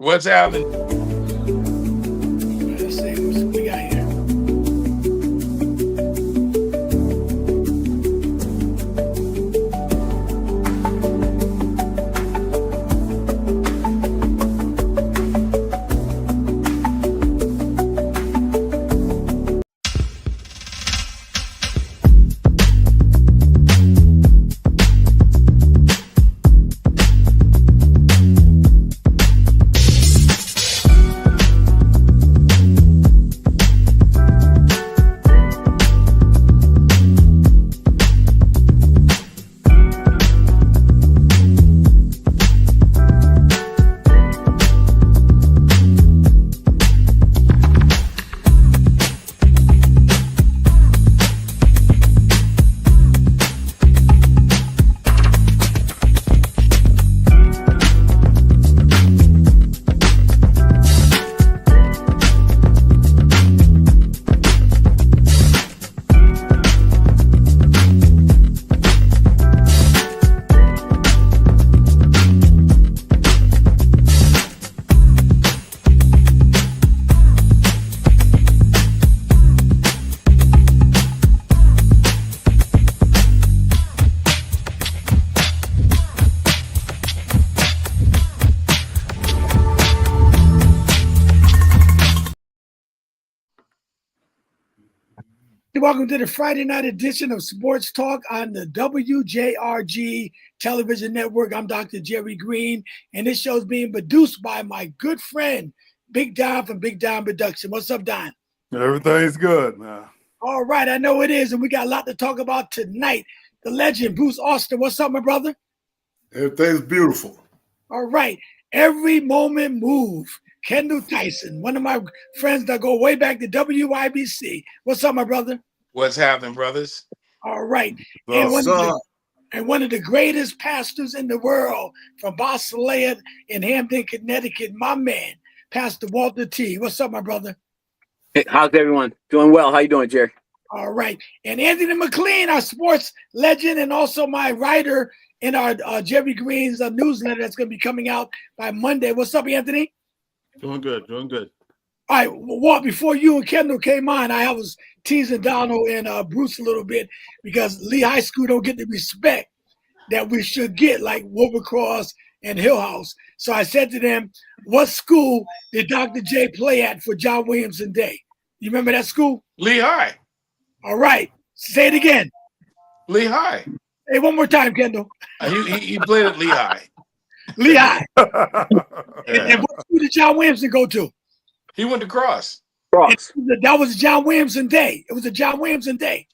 What's happening? Let's see what we got here. Welcome to the Friday night edition of Sports Talk on the WJRG television network. I'm Dr. Jerry Green, and this show is being produced by my good friend, Big Don from Big Don Production. What's up, Don? Everything's good, man. All right, I know it is, and we got a lot to talk about tonight. The legend, Bruce Austin. What's up, my brother? Everything's beautiful. All right. Every moment move. Kendall Tyson, one of my friends that go way back to WIBC. What's up, my brother? What's happening, brothers? All right. And one of the greatest pastors in the world from Boston in Hampton, Connecticut, my man, Pastor Walter T. What's up, my brother? Hey, how's everyone? Doing well. How you doing, Jerry? All right. And Anthony McLean, our sports legend and also my writer in our Jerry Green's newsletter that's going to be coming out by Monday. What's up, Anthony? Doing good, doing good. All right, Walt, before you and Kendall came on, I was teasing Donald and Bruce a little bit because Lee High School don't get the respect that we should get, like Wilbercross and Hill House. So I said to them, what school did Dr. J play at for John Williamson Day? You remember that school? Lehigh. All right, say it again. Lehigh. Hey, one more time, Kendall. He played at Lehigh. Lehigh. Yeah. And what school did John Williamson go to? He went to Cross. That was John Williamson Day. It was a John Williamson Day.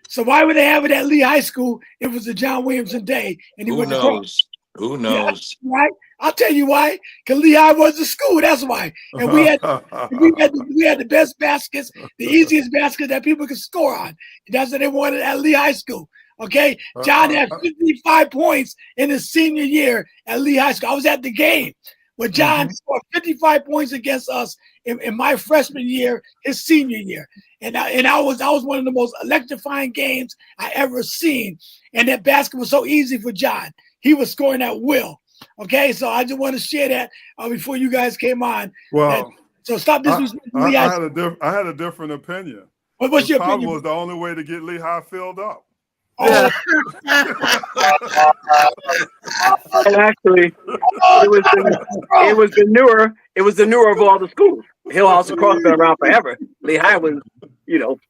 So why would they have it at Lee High School? It was a John Williamson Day, and he went to Cross. Who knows? Yeah, right? I'll tell you why. Because Lehigh was the school. That's why. And we had the best baskets, the easiest basket that people could score on. And that's what they wanted at Lee High School. Okay, John had 55 points in his senior year at Lee High School. I was at the game when John scored 55 points against us in my freshman year, his senior year, and I was one of the most electrifying games I ever seen. And that basket was so easy for John; he was scoring at will. Okay, so I just want to share that before you guys came on. Well, so stop this. I had a different opinion. What's your opinion? Was the only way to get Lehigh filled up. Oh. Actually, it was the newer of all the schools. Hill House and Cross been around forever. Lehigh was,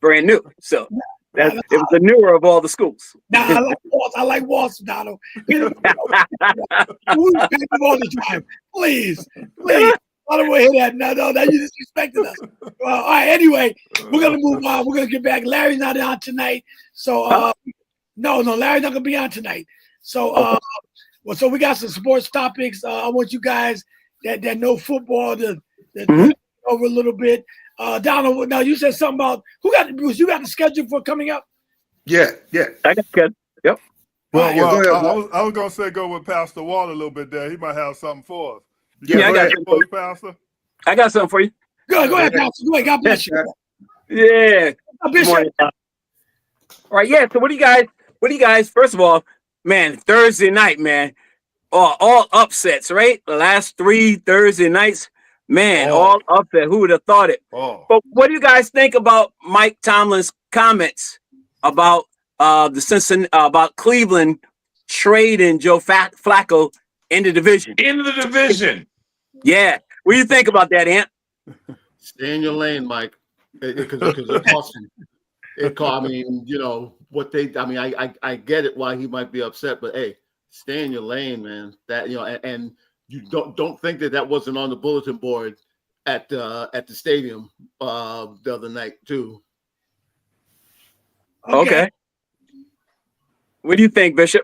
brand new. So it was the newer of all the schools. Now I like Waltz, Donald. All the time. Please. I don't want to hear that. No, you disrespected us. All right, anyway, we're gonna move on. We're gonna get back. Larry's not on tonight, so no, Larry's not gonna be on tonight. So so we got some sports topics. I want you guys that know football to over a little bit. Donald, now you said something about Bruce? You got the schedule for coming up? Yeah. I got good. Yep. Well, I was gonna say go with Pastor Wall a little bit there. He might have something for us. I got something for you, Pastor. I got something for you. Go ahead, Pastor. Go ahead. God bless you. Yeah. Bishop. All right. Yeah. So what do you guys? First of all, man, Thursday night, man. all upsets, right? The last 3 Thursday nights, man, Oh. all upset. Who would have thought it? Oh. But what do you guys think about Mike Tomlin's comments about about Cleveland trading Joe Flacco in the division? In the division. Yeah. What do you think about that, Ant? Stay in your lane, Mike. Because it costs you. I mean, you know what they. I mean, I get it why he might be upset, but hey, stay in your lane, man. That and you don't think that wasn't on the bulletin board at the stadium the other night too. Okay. What do you think, Bishop?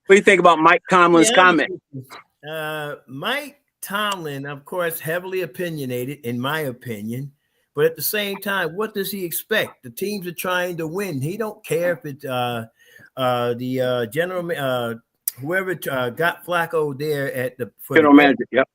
What do you think about Mike Tomlin's comment? Mike Tomlin, of course, heavily opinionated, in my opinion. But at the same time, what does he expect? The teams are trying to win. He don't care if it's the general whoever got Flacco there at the General manager. Yep.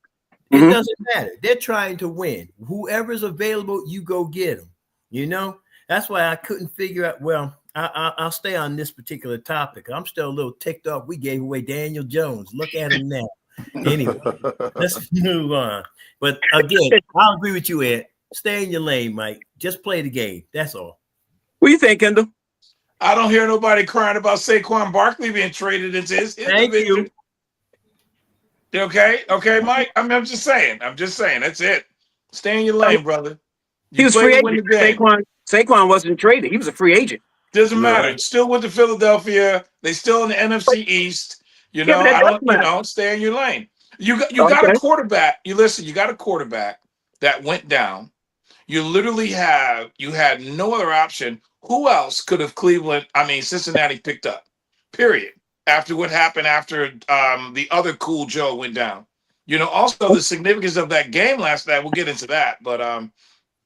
It doesn't matter. They're trying to win. Whoever's available, you go get them. You know, that's why I couldn't figure out. Well, I'll stay on this particular topic. I'm still a little ticked off. We gave away Daniel Jones. Look at him now. Anyway, let's move on. But again, I'll agree with you, Ed. Stay in your lane, Mike. Just play the game. That's all. What do you think, Kendall? I don't hear nobody crying about Saquon Barkley being traded into his Thank division. you. Okay, Mike. I'm just saying. That's it. Stay in your lane, brother. He was free agent. Saquon wasn't traded. He was a free agent. Doesn't matter. Still went to Philadelphia. They still in the NFC East. You know, stay in your lane. You got a quarterback. You got a quarterback that went down. You literally had no other option. Who else could have Cincinnati picked up? Period. After what happened after the other cool Joe went down. You know, also the significance of that game last night. We'll get into that, but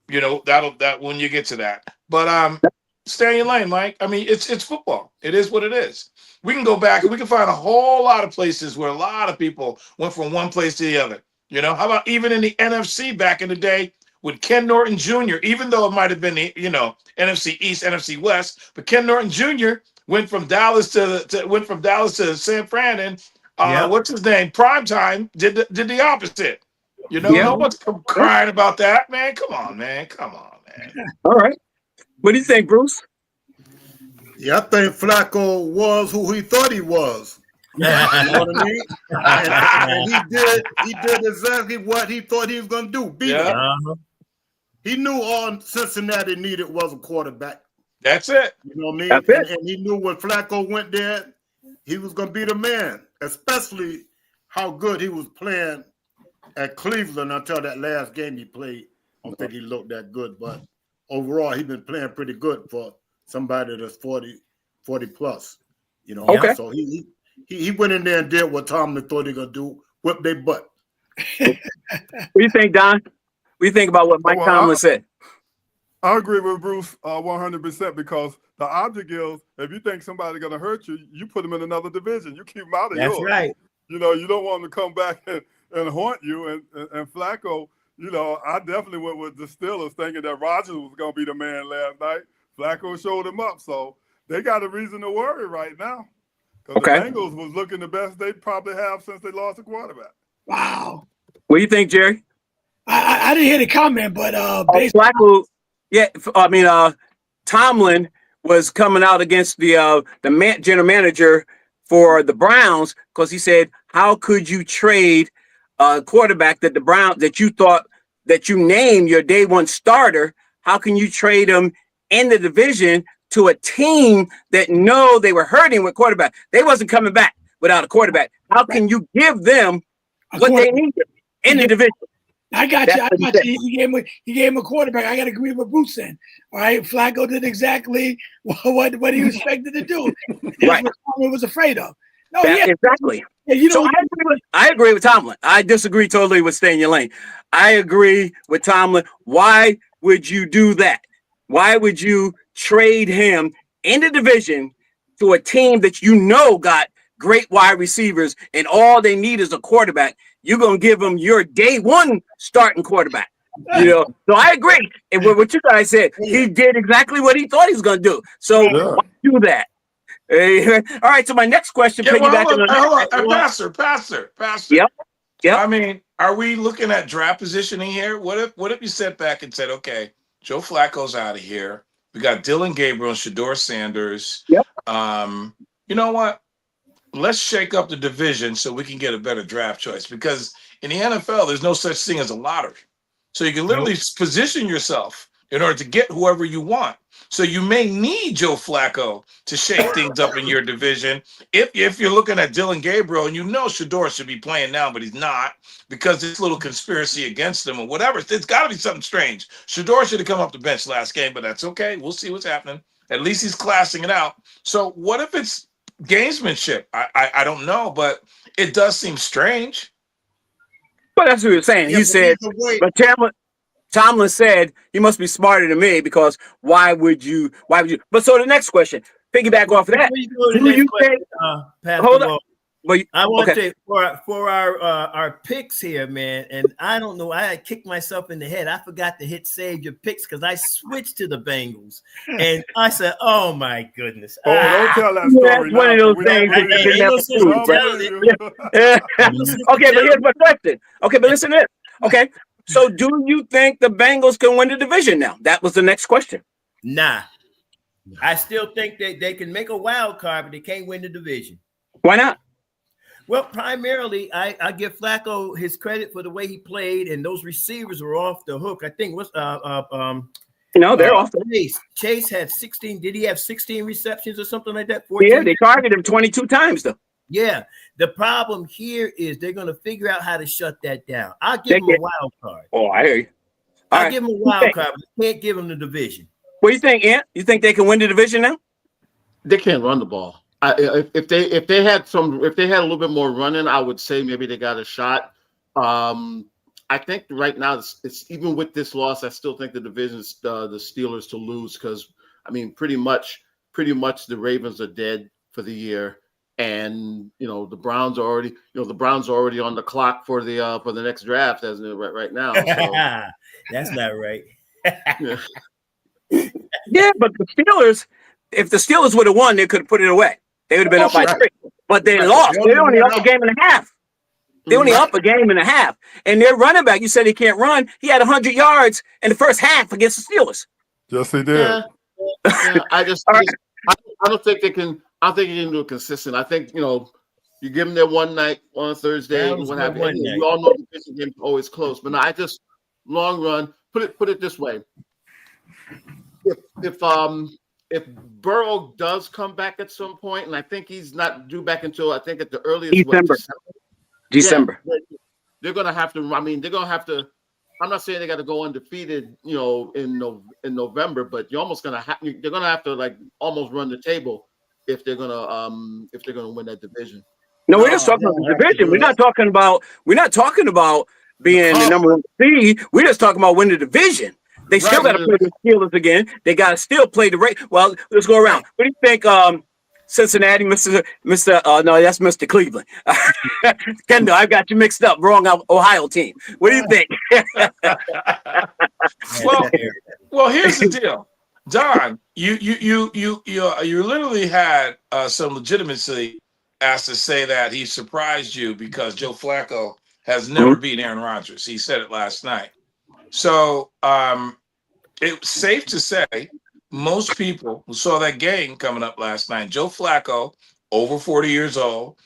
you know, that when you get to that. But stay in your lane, Mike. I mean, it's football. It is what it is. We can go back and we can find a whole lot of places where a lot of people went from one place to the other. You know, how about even in the NFC back in the day with Ken Norton Jr., even though it might have been the, you know, NFC East, NFC West, but Ken Norton Jr. went from Dallas to San Fran, and what's his name? Primetime did the opposite. You know, no one's crying about that, man. Come on, man. All right. What do you think, Bruce? Yeah, I think Flacco was who he thought he was. You know what I mean? And he did exactly what he thought he was going to do. Beat him. He knew all Cincinnati needed was a quarterback. That's it. You know what I mean? That's it. And he knew when Flacco went there, he was going to be the man, especially how good he was playing at Cleveland until that last game he played. I don't think he looked that good, but overall, he's been playing pretty good for somebody that's 40 plus. You know, so he went in there and did what Tomlin thought he was going to do, whip their butt. What do you think, Don? What do you think about what Mike Tomlin said? I agree with Bruce 100% because the object is if you think somebody's going to hurt you, you put them in another division. You keep them out of yours. That's right. You know, you don't want them to come back and haunt you. And Flacco, you know, I definitely went with the Steelers thinking that Rodgers was going to be the man last night. Flacco showed him up. So they got a reason to worry right now. Because the Bengals was looking the best they probably have since they lost a quarterback. Wow. What do you think, Jerry? I didn't hear the comment, but Flacco, Tomlin was coming out against the general manager for the Browns because he said, "How could you trade a quarterback that you thought that you named your day one starter? How can you trade him in the division to a team that know they were hurting with quarterback? They wasn't coming back without a quarterback. How can you give them what they needed in the division?" I got you. He gave him a quarterback. I got to agree with Bruce then. All right, Flacco did exactly what he was expected to do. That's what Tomlin was afraid of. No, exactly. Yeah, you know, so I agree with Tomlin. I disagree totally with stay in your lane. I agree with Tomlin. Why would you do that? Why would you trade him in the division to a team that you know got great wide receivers and all they need is a quarterback? You're going to give them your day one starting quarterback. You know, so I agree. And what you guys said, he did exactly what he thought he was going to do. So why do that? Hey, all right. So my next question, Yeah, well, hold on. piggybacking on Pastor. Yep. Yep. I mean, are we looking at draft positioning here? What if you sat back and said, okay, Joe Flacco's out of here. We got Dylan Gabriel and Shador Sanders. Yep. You know what? Let's shake up the division so we can get a better draft choice, because in the NFL, there's no such thing as a lottery. So you can literally position yourself in order to get whoever you want. So you may need Joe Flacco to shake things up in your division. If you're looking at Dylan Gabriel and you know Shador should be playing now, but he's not because this little conspiracy against him or whatever, it's got to be something strange. Shador should have come off the bench last game, but that's okay. We'll see what's happening. At least he's classing it out. So what if it's gamesmanship? I don't know, but it does seem strange. But that's what he was saying. Yeah, He said, but Tomlin said he must be smarter than me, because why would you? But so the next question, piggyback off of that. Do you think? Hold on. Well, I want to for our picks here, man. And I don't know. I kicked myself in the head. I forgot to hit save your picks because I switched to the Bengals, and I said, "Oh my goodness!" Oh, don't tell that story. That's one of those things that you can never prove. Okay, but here's my question. Okay, but listen to this. Okay, so do you think the Bengals can win the division now? That was the next question. Nah, I still think that they can make a wild card, but they can't win the division. Why not? Well, primarily, I give Flacco his credit for the way he played, and those receivers were off the hook. I think they're off. Chase had 16. Did he have 16 receptions or something like that? 14? Yeah, they targeted him 22 times though. Yeah. The problem here is they're going to figure out how to shut that down. I'll give him a wild card. Oh, I hear you. I'll give him a wild card, but I can't give him the division. What do you think, Ant? You think they can win the division now? They can't run the ball. If they had a little bit more running, I would say maybe they got a shot. I think right now it's even with this loss, I still think the division's the Steelers to lose, because I mean pretty much the Ravens are dead for the year, and the Browns are already on the clock for the next draft as right now. So. That's not right. Yeah, but the Steelers, if the Steelers would have won, they could have put it away. They would have been up by 3, but they lost. They're only up a game and a half. They only up a game and a half. And their running back, you said he can't run. He had 100 yards in the first half against the Steelers. Yes, he did. Yeah. I don't think they can. I don't think you can do it consistent. I think you give them their one night on Thursday. What happened? You all know the division game's always close, but no, I just long run. Put it this way: if Burrow does come back at some point, and I think he's not due back until I think at the earliest December. Yeah, they're gonna have to. I mean, they're gonna have to. I'm not saying they got to go undefeated, in November, but you're almost gonna have. They're gonna have to almost run the table if they're gonna win that division. No, we're just talking about the division. We're not talking about being the number one seed. We're just talking about winning the division. They still got to play the Steelers again. They got to still play the Ravens. Well, let's go around. What do you think, Cincinnati, Mr. No, that's Mr. Cleveland. Kendall, I've got you mixed up. Wrong Ohio team. What do you think? Well, here's the deal, Don. You literally had some legitimacy as to say that he surprised you because Joe Flacco has never beaten Aaron Rodgers. He said it last night. So it's safe to say most people who saw that game coming up last night, Joe Flacco, over 40 years old,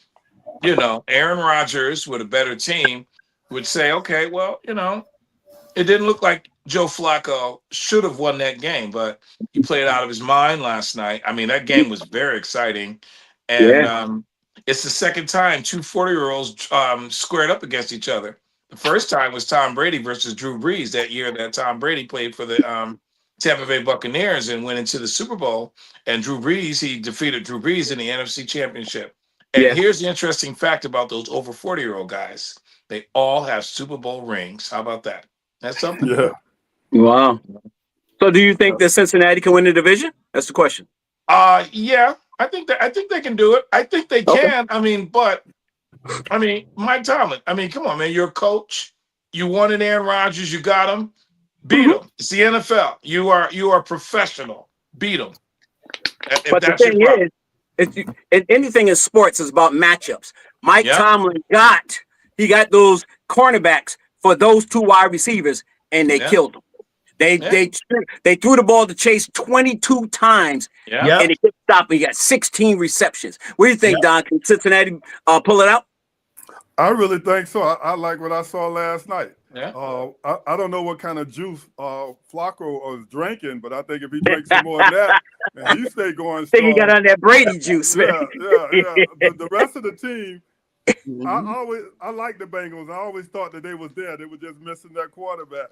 Aaron Rodgers with a better team, would say, okay, well, it didn't look like Joe Flacco should have won that game, but he played out of his mind last night. I mean, that game was very exciting. And it's the second time 2 40-year-olds squared up against each other. The first time was Tom Brady versus Drew Brees that year that Tom Brady played for the Tampa Bay Buccaneers and went into the Super Bowl. And he defeated Drew Brees in the NFC Championship. And here's the interesting fact about those over 40-year-old guys. They all have Super Bowl rings. How about that? That's something. Yeah. Wow. So do you think that Cincinnati can win the division? That's the question. Yeah. I think they can do it. I think they can. Mike Tomlin. Come on, man. You're a coach. You wanted Aaron Rodgers. You got him. Beat him. It's the NFL. You are professional. Beat him. But the thing is, anything in sports is about matchups. Mike Tomlin got those cornerbacks for those two wide receivers, and they killed them. They threw the ball to Chase 22 times, and he couldn't stop. He got 16 receptions. What do you think, Don? Can Cincinnati pull it out? I really think so. I like what I saw last night. Yeah. I don't know what kind of juice Flacco was drinking, but I think if he drinks some more of that, and he stay going strong. I think he got on that Brady juice, man. Yeah. The rest of the team, I like the Bengals. I always thought that they was there. They were just missing that quarterback.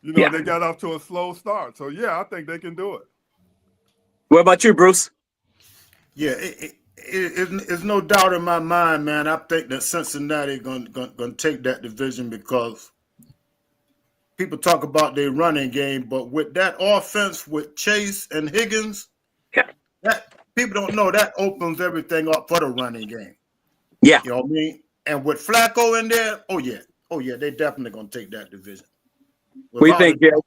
You know, they got off to a slow start. So, I think they can do it. What about you, Bruce? Yeah, it's no doubt in my mind, man. I think that Cincinnati going to take that division because people talk about their running game, but with that offense with Chase and Higgins, that people don't know that opens everything up for the running game. Yeah. You know what I mean? And with Flacco in there, oh yeah, they definitely going to take that division. What do you think, Joe?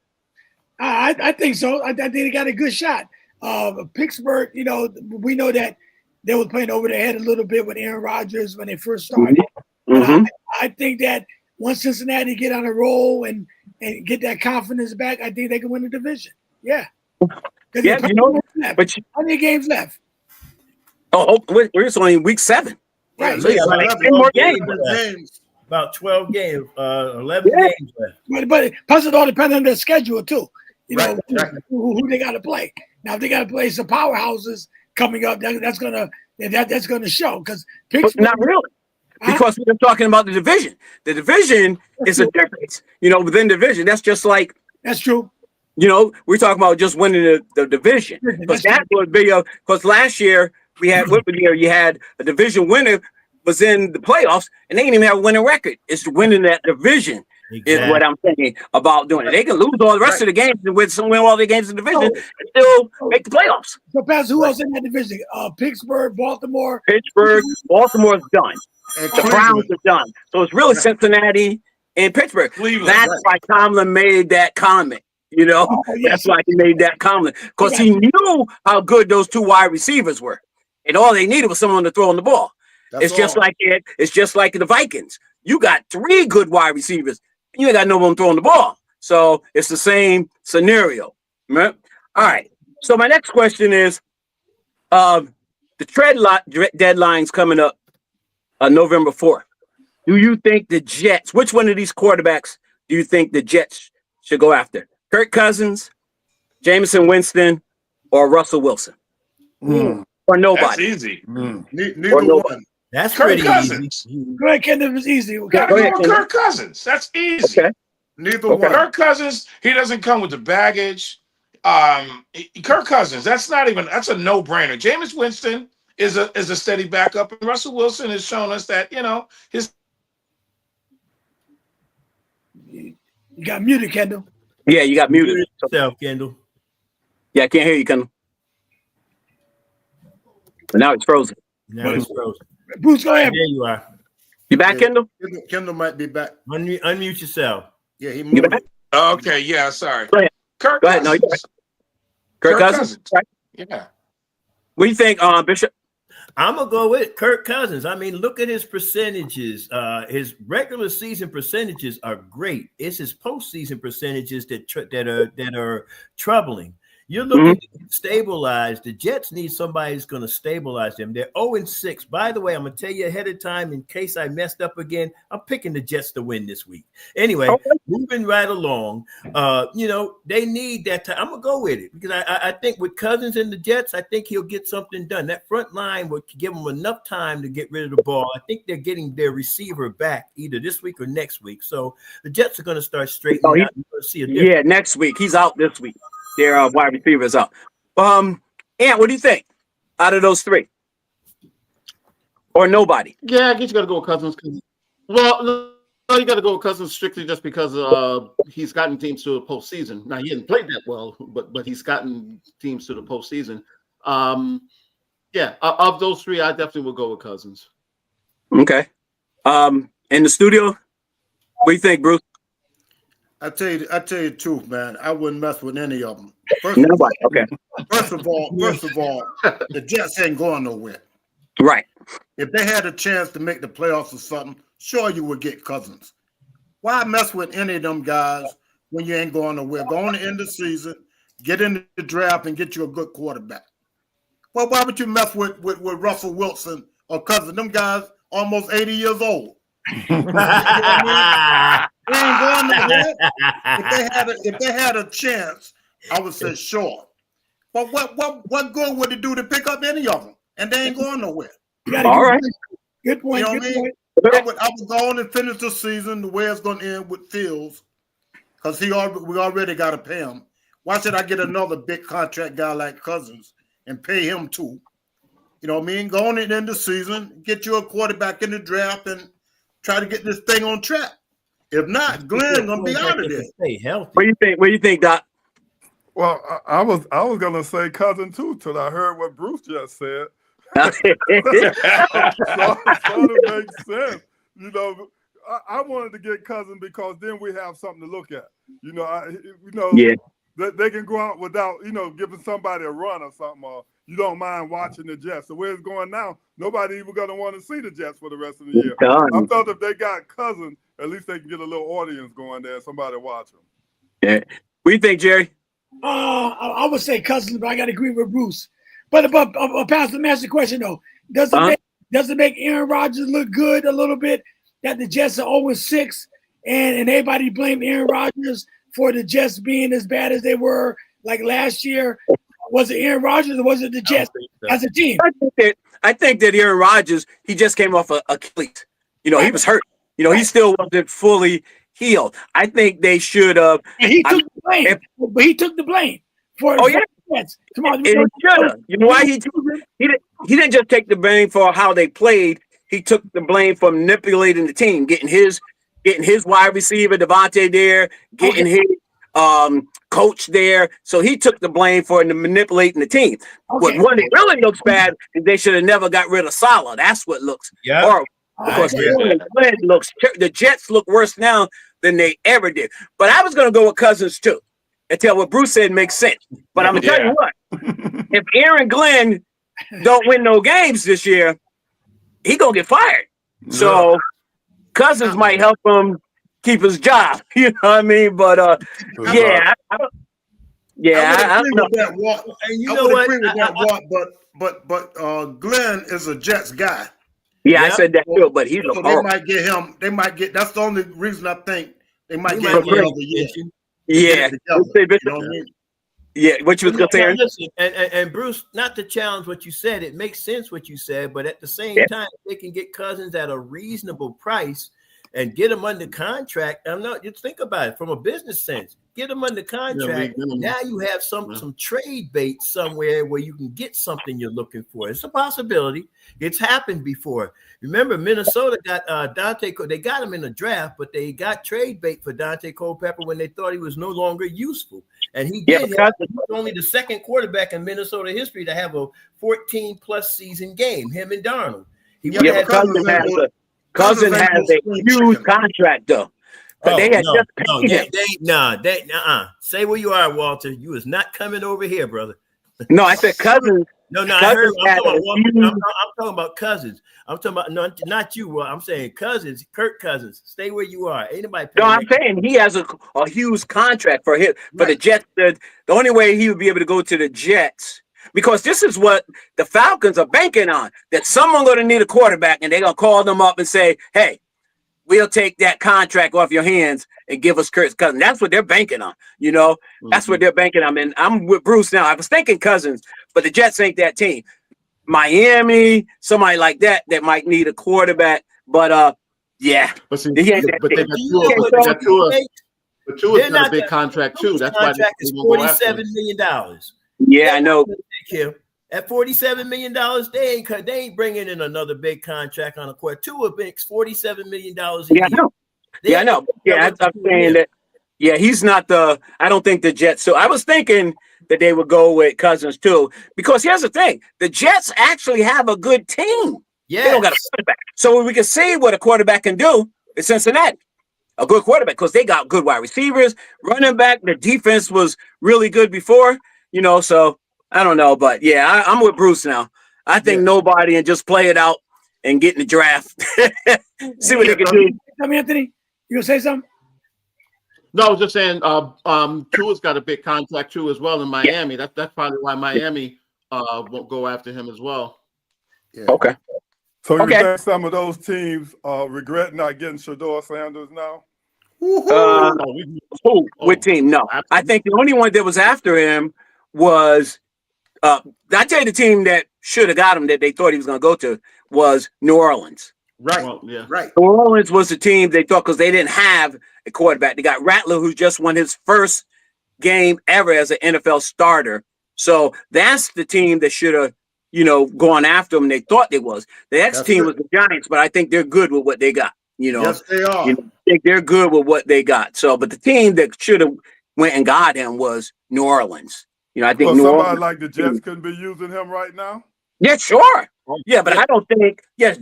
I think so. I think they got a good shot. Pittsburgh, we know that they were playing over their head a little bit with Aaron Rodgers when they first started. Mm-hmm. I think that once Cincinnati get on a roll and get that confidence back, I think they can win the division. Yeah. Yeah, but how many games left? We're just only in week 7. Right. So you got like 10 more games. About 12 games, 11 games left. But plus it all depends on their schedule too. Who they got to play. Now if they got to play some powerhouses coming up, that's gonna show because not really. Because we're talking about the division. The division is a difference. Within division, that's just like that's true. We're talking about just winning the division because that would be because last year we had you had a division winner was in the playoffs and they didn't even have a winning record. It's winning that division is what I'm saying about doing it. They can lose all the rest of the games and win all the games in the division and still make the playoffs. So, Pastor, who else in that division? Pittsburgh, Baltimore. Baltimore's done. The Browns are done. So it's really Cincinnati and Pittsburgh. That's why Tomlin made that comment. That's why he made that comment because he knew how good those two wide receivers were, and all they needed was someone to throw on the ball. It's just like the Vikings. You got 3 good wide receivers. You ain't got no one throwing the ball. So it's the same scenario. Right? All right. So my next question is, the trade deadline's coming up November 4th. Do you think the Jets, which one of these quarterbacks do you think the Jets should go after? Kirk Cousins, Jameson Winston, or Russell Wilson? Or nobody? That's easy. Neither one. That's Kirk pretty Cousins. easy. Go ahead, Kendall. It's easy. Kirk Cousins. That's easy. Okay. Neither one. Kirk Cousins, he doesn't come with the baggage. Kirk Cousins, that's a no-brainer. Jameis Winston is a steady backup, and Russell Wilson has shown us that, his. You got muted, Kendall. Yeah, you got muted. Yourself, Kendall. Yeah, I can't hear you, Kendall. But now it's frozen. Now it's frozen. Bruce, go ahead. There you are. You back, Kendall? Kendall might be back. Unmute yourself. Yeah, he You moved. back? Okay, yeah, sorry. Go ahead. Kirk Go ahead. No, Cousins. you're right. Kirk Cousins? Right. Yeah. What do you think, Bishop? I'm gonna go with Kirk Cousins. I mean, look at his percentages. His regular season percentages are great. It's his postseason percentages that are troubling. You're looking to stabilize. The Jets need somebody who's going to stabilize them. They're 0-6. By the way, I'm going to tell you ahead of time in case I messed up again. I'm picking the Jets to win this week. Anyway, moving right along. They need that time. I'm going to go with it because I think with Cousins and the Jets, I think he'll get something done. That front line would give him enough time to get rid of the ball. I think they're getting their receiver back either this week or next week. So the Jets are going to start straightening out. You're going to see a difference. Yeah, next week. He's out this week. Their wide receivers out. Ant, what do you think out of those 3? Or nobody? Yeah, I guess you got to go with Cousins. Well, no, you got to go with Cousins strictly just because he's gotten teams to the postseason. Now, he hasn't played that well, but he's gotten teams to the postseason. Of those 3, I definitely will go with Cousins. Okay. In the studio, what do you think, Bruce? I tell you the truth, man. I wouldn't mess with any of them. Nobody. Okay. First of all, the Jets ain't going nowhere. Right. If they had a chance to make the playoffs or something, sure you would get Cousins. Why mess with any of them guys when you ain't going nowhere? Go on to end the season, get in the draft, and get you a good quarterback. Well, why would you mess with Russell Wilson or Cousins? Them guys almost 80 years old. You know what I mean? They ain't going nowhere. If they had a chance, I would say sure. But what good would it do to pick up any of them? And they ain't going nowhere. All right. Good point. You know what I mean? I would go on and finish the season the way it's going to end with Fields, because we already got to pay him. Why should I get another big contract guy like Cousins and pay him too? You know what I mean? Go on and end the season, get you a quarterback in the draft, and try to get this thing on track. If not, Glenn gonna be out of there. Stay healthy. What do you think, Doc? Well, I was gonna say Cousin too till I heard what Bruce just said. So it makes sense. You know, I wanted to get Cousin because then we have something to look at. You know, Yeah. They can go out without, giving somebody a run or something, or you don't mind watching the Jets. The way it's going now, nobody even going to want to see the Jets for the rest of the year. I thought if they got Cousin, at least they can get a little audience going there, somebody watch them. Yeah. What do you think, Jerry? I would say Cousins, but I got to agree with Bruce. But Pastor, let me ask the question though: Does it make Aaron Rodgers look good a little bit that the Jets are 0-6, and everybody blamed Aaron Rodgers for the Jets being as bad as they were like last year? Was it Aaron Rodgers or was it the Jets as a team? I think that Aaron Rodgers, he just came off a cleat. He was hurt. He still wasn't fully healed. I think they should have. He took the blame. But he took the blame for. Oh yeah. Jets. Come on, And he should have. You know why he didn't just take the blame for how they played. He took the blame for manipulating the team, getting his wide receiver Devontae there, getting his coach there. So he took the blame for manipulating the team. Okay. What it really looks bad is they should have never got rid of Salah. That's what looks horrible. Because the Jets look worse now than they ever did. But I was going to go with Cousins too. Until what Bruce said makes sense. But I'm going to tell you what. If Aaron Glenn don't win no games this year, he going to get fired. So Cousins might help him keep his job. You know what I mean? But, I would agree with that, Walt. But Glenn is a Jets guy. Yeah, I said that too, but he looked horrible. They might get that's the only reason I think they might get him another year. Yeah. Yeah, what you was going to say. Listen, and Bruce, not to challenge what you said, it makes sense what you said, but at the same time, they can get Cousins at a reasonable price and get him under contract. Just think about it from a business sense. Get him under contract. Now you have some trade bait somewhere where you can get something you're looking for. It's a possibility. It's happened before. Remember, Minnesota got Dante. They got him in the draft, but they got trade bait for Dante Culpepper when they thought he was no longer useful. And he did. He was only the second quarterback in Minnesota history to have a 14-plus season game. Him and Darnold. Cousins has a huge contract though. But they had just paid him. Say where you are, Walter. You is not coming over here, brother. No, I said Cousins. No, I heard. I'm talking about Cousins. I'm talking about not you. I'm saying Cousins, Kirk Cousins. Stay where you are. Ain't nobody. No, I'm saying he has a huge contract for the Jets. The only way he would be able to go to the Jets, because this is what the Falcons are banking on, that someone going to need a quarterback, and they're going to call them up and say, hey, we'll take that contract off your hands and give us Kirk Cousins. That's what they're banking on, That's what they're banking on. And I'm with Bruce now. I was thinking Cousins, but the Jets ain't that team. Miami, somebody like that might need a quarterback. But, yeah. But see, Tua is got a big contract, too. That's why it's $47 million. Yeah, I know. At $47 million, they ain't bringing in another big contract on a quarter. Tua makes $47 million a year. I know. I'm saying that. Yeah, he's not I don't think the Jets. So I was thinking that they would go with Cousins too, because here's the thing: the Jets actually have a good team. Yeah, they don't got a quarterback, so we can see what a quarterback can do in Cincinnati. a good quarterback because they got good wide receivers, running back. The defense was really good before, so I don't know. But yeah, I'm with Bruce now. I think nobody and just play it out and get in the draft. See what they can do. Tell me, Anthony, you gonna say something? No, I was just saying Tua's got a big contract too as well in Miami. That's probably why Miami won't go after him as well. Yeah. Okay. So you think some of those teams regret not getting Shedeur Sanders now? What team? No. Absolutely. I think the only one that was after him was I tell you the team that should have got him that they thought he was going to go to was New Orleans. Right. Well, yeah. Right. New Orleans was the team they thought because they didn't have a quarterback. They got Rattler, who just won his first game ever as an NFL starter. So that's the team that should have, gone after him. They thought they was. The next team was the Giants, but I think they're good with what they got. Yes, they are. I think they're good with what they got. So, but the team that should have went and got him was New Orleans. I think New somebody Orleans, like the Jets couldn't be using him right now. Yeah, sure. Yeah, but I don't think. Yes,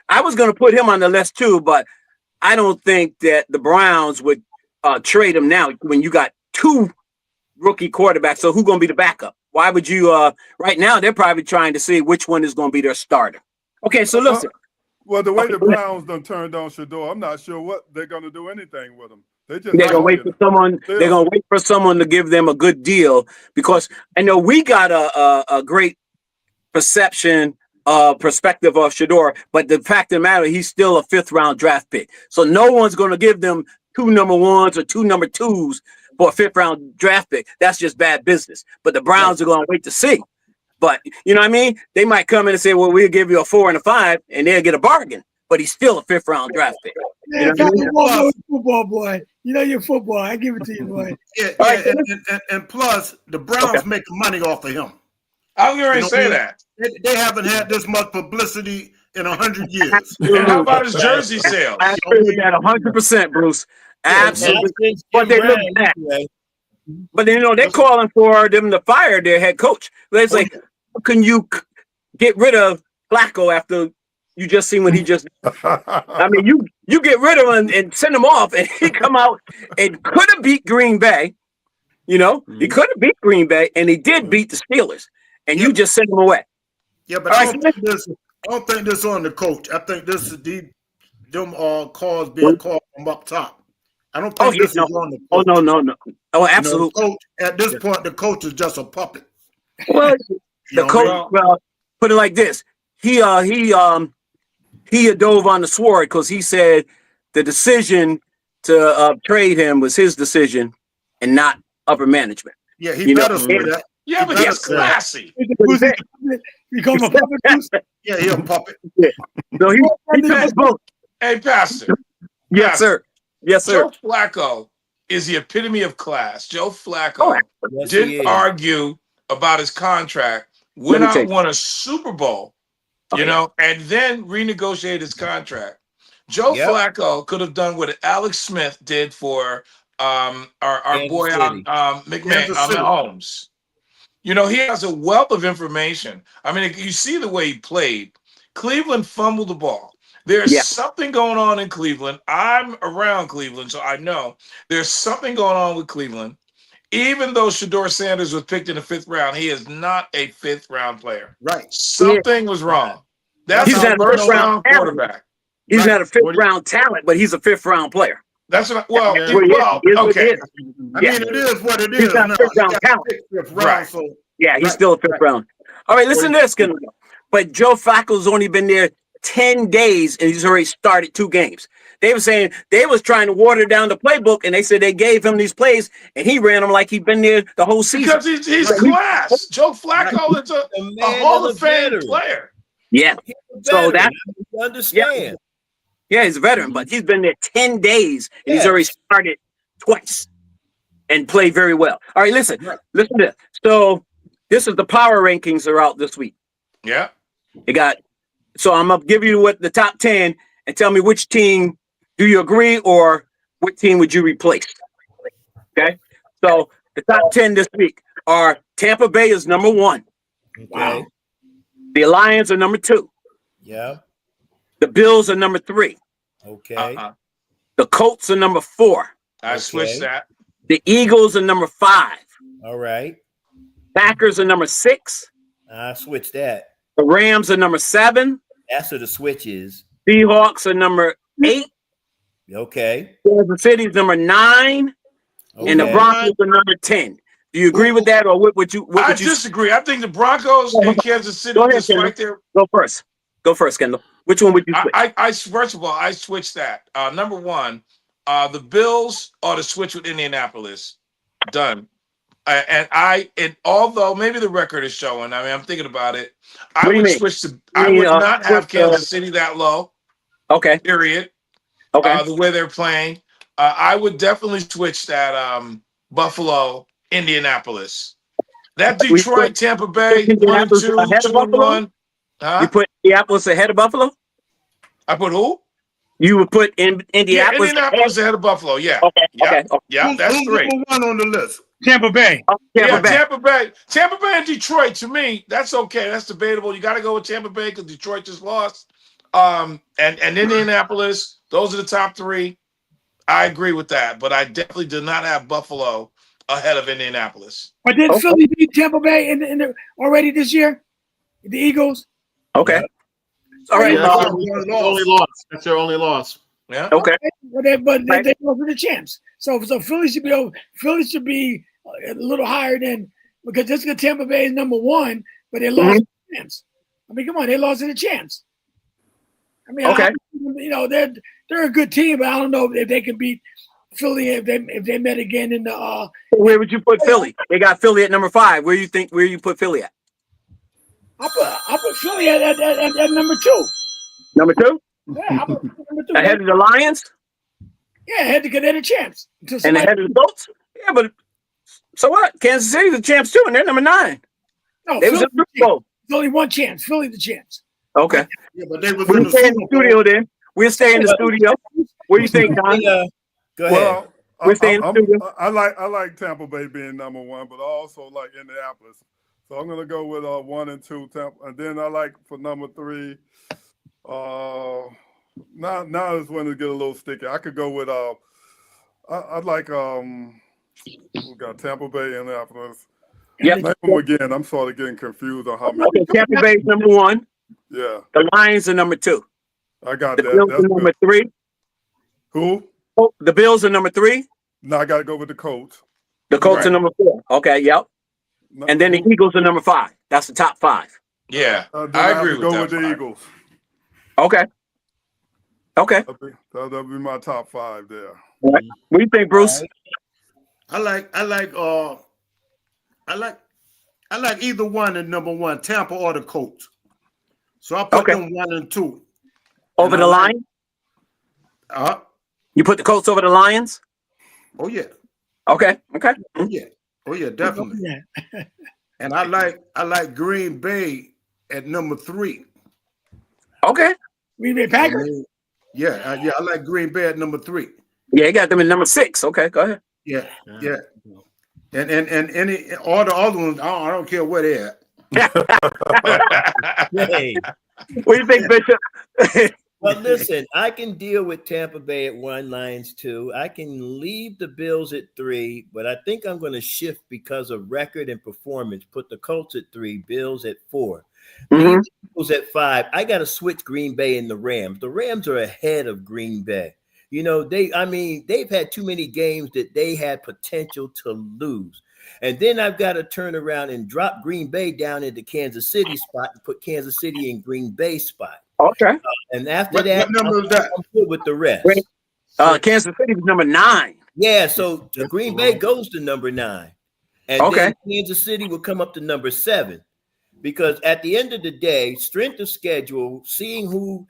I was going to put him on the list too, but I don't think that the Browns would trade him now when you got two rookie quarterbacks. So who's going to be the backup? Why would you? Right now, they're probably trying to see which one is going to be their starter. Okay, so listen. Well, the way the Browns done turned on Shedeur, I'm not sure what they're going to do anything with him. They're gonna wait for someone. They're gonna wait for someone to give them a good deal because I know we got a great perspective of Shedeur, but the fact of the matter, he's still a 5th round draft pick. So no one's gonna give them 2 number 1s or 2 number 2s for a 5th round draft pick. That's just bad business. But the Browns are gonna wait to see. But you know what I mean? They might come in and say, well, we'll give you a 4 and a 5, and they'll get a bargain. But he's still a 5th round draft pick. Yeah, football boy. You're football. I give it to you, boy. Yeah, and plus the Browns make money off of him. I was going to say that. They haven't had this much publicity in 100 years. And how about his jersey sales? I agree with that 100%, Bruce. Absolutely. But they look at that. But they're calling for them to fire their head coach. It's like, how can you get rid of Flacco after you just seen what he just did? I mean, you get rid of him and send him off, and he come out and could have beat Green Bay. He could have beat Green Bay, and he did beat the Steelers, and you just send him away. Yeah, but I don't think this on the coach. I think this is them calls being called from up top. I don't think this is on the coach. Oh, no. Oh, absolutely. Coach, at this point, the coach is just a puppet. Well, the coach, put it like this. He dove on the sword because he said the decision to trade him was his decision and not upper management. Yeah, he better say that. Yeah, but he's classy. You call him a puppet? Yeah, he's a puppet. So he took both. Hey, Pastor. Yes, sir. Yes, sir. Joe Flacco is the epitome of class. Joe Flacco didn't argue about his contract, went out and won a Super Bowl, and then renegotiated his contract. Joe Flacco could have done what Alex Smith did for our boy Mahomes. He has a wealth of information. I mean, you see the way he played. Cleveland fumbled the ball. There's something going on in Cleveland. I'm around Cleveland, so I know there's something going on with Cleveland. Even though Shedeur Sanders was picked in the 5th round, he is not a 5th round player. Right. Something was wrong. That's a 1st round quarterback. He's not a 5th round talent, but he's a 5th round player. That's what okay. I mean, it is what it is. He's not a 5th round talent. Right. So, he's still a 5th round. All right, listen to this. But Joe Flacco's only been there 10 days and he's already started 2 games. They were saying they was trying to water down the playbook, and they said they gave him these plays and he ran them like he'd been there the whole season. Because he's class. Joe Flacco is a Hall of Fame player. Yeah. So that you understand. Yeah, he's a veteran, but he's been there 10 days and he's already started twice and played very well. All right, listen to this. So this is the power rankings are out this week. Yeah. So I'm gonna give you what the top 10 and tell me which team do you agree or what team would you replace? Okay. So the top 10 this week are Tampa Bay is number 1. Okay. Wow. The Lions are number 2. Yeah. The Bills are number 3. Okay. The Colts are number 4. I switched that. The Eagles are number 5. All right. Packers are number 6. I switched that. The Rams are number 7. That's who the switch is. Seahawks are number 8. Okay. Kansas City's number 9. Okay. And the Broncos are number 10. Do you agree with that, or what would you? I disagree. I think the Broncos and Kansas City just right there. Go first. Go first, Kendall. Which one would you switch? I first of all, I switched that. Number 1, the Bills ought to switch with Indianapolis. Done. And although maybe the record is showing, I mean, I'm thinking about it. I would switch to. I would not have Kansas City that low. Okay. Period. Okay. The way they're playing, I would definitely switch that Buffalo, Indianapolis. That Detroit, Tampa Bay, 1 and 2, 2 and 1. You put Indianapolis ahead of Buffalo? I put who? You would put Indianapolis, Indianapolis ahead of Buffalo. Yeah. Okay. Yeah, that's Who's 3. number 1 on the list? Tampa Bay. Tampa Bay and Detroit, to me, that's okay. That's debatable. You got to go with Tampa Bay because Detroit just lost. And Indianapolis, those are the top 3. I agree with that, but I definitely did not have Buffalo ahead of Indianapolis. But did Philly beat Tampa Bay already this year? The Eagles? Okay. All right. That's their only loss. Yeah. Okay. But they go for the champs. So Philly should be over. Philly should be a little higher than, because just because Tampa Bay is number 1, but they lost to the champs. I mean, come on, they lost to the champs. I mean, they're a good team, but I don't know if they can beat Philly if they met again in the. Where would you put Philly? They got Philly at number 5. Where you put Philly at? I put Philly at number 2. Number 2? Yeah, I put number 2. Ahead of the Lions? Yeah, ahead of the champs. And ahead of the Colts? Yeah, but so what? Kansas City's the champs too, and they're number 9. No, they was in the Super Bowl. There's only one chance. Philly the champs. Okay. Yeah, but they was We'll stay in the studio then. We'll stay in the studio. What do you think, Don? Go ahead. Well, We're staying in the studio. I like Tampa Bay being number 1, but I also like Indianapolis. So I'm gonna go with 1 and 2 Tampa, and then I like for number 3. Now is when it get a little sticky. I could go with I'd like we got Tampa Bay, Indianapolis. Yep. Name them again. I'm sort of getting confused on how many. Okay, Tampa Bay is number 1. Yeah. The Lions are number 2. I got the that. Bills That's are number 3. Who? Oh, the Bills are number 3. No, I got to go with the Colts. The Colts are number 4. Okay, yep. No, And then the Eagles are number 5. That's the top 5. Yeah, then I have agree to with go that. with the Eagles. Okay. Okay. That'll be my top 5 there. All right. What do you think, Bruce? I like either one at number 1, Tampa or the Colts. So I put them 1 and 2. Over the Lions? You put the Colts over the Lions? Oh yeah. Okay. Oh yeah, definitely. Yeah. And I like Green Bay at number 3. Okay. Green Bay Packers? I like Green Bay at number 3. Yeah, you got them in number 6. Okay, go ahead. Yeah. And any all the other ones, I don't care where they're at. Hey. What do you think, Bishop? Well, listen, I can deal with Tampa Bay at 1, Lions 2. I can leave the Bills at 3, but I think I'm going to shift because of record and performance. Put the Colts at 3, Bills at 4. Mm-hmm. Bills at 5. I got to switch Green Bay and the Rams. The Rams are ahead of Green Bay. You know, they've had too many games that they had potential to lose. And then I've got to turn around and drop Green Bay down into Kansas City spot and put Kansas City in Green Bay spot. Okay. And after What number is that? I'm good with the rest. Kansas City was number 9. Yeah, so Green Bay goes to number 9. And then Kansas City will come up to number 7. Because at the end of the day, strength of schedule, losing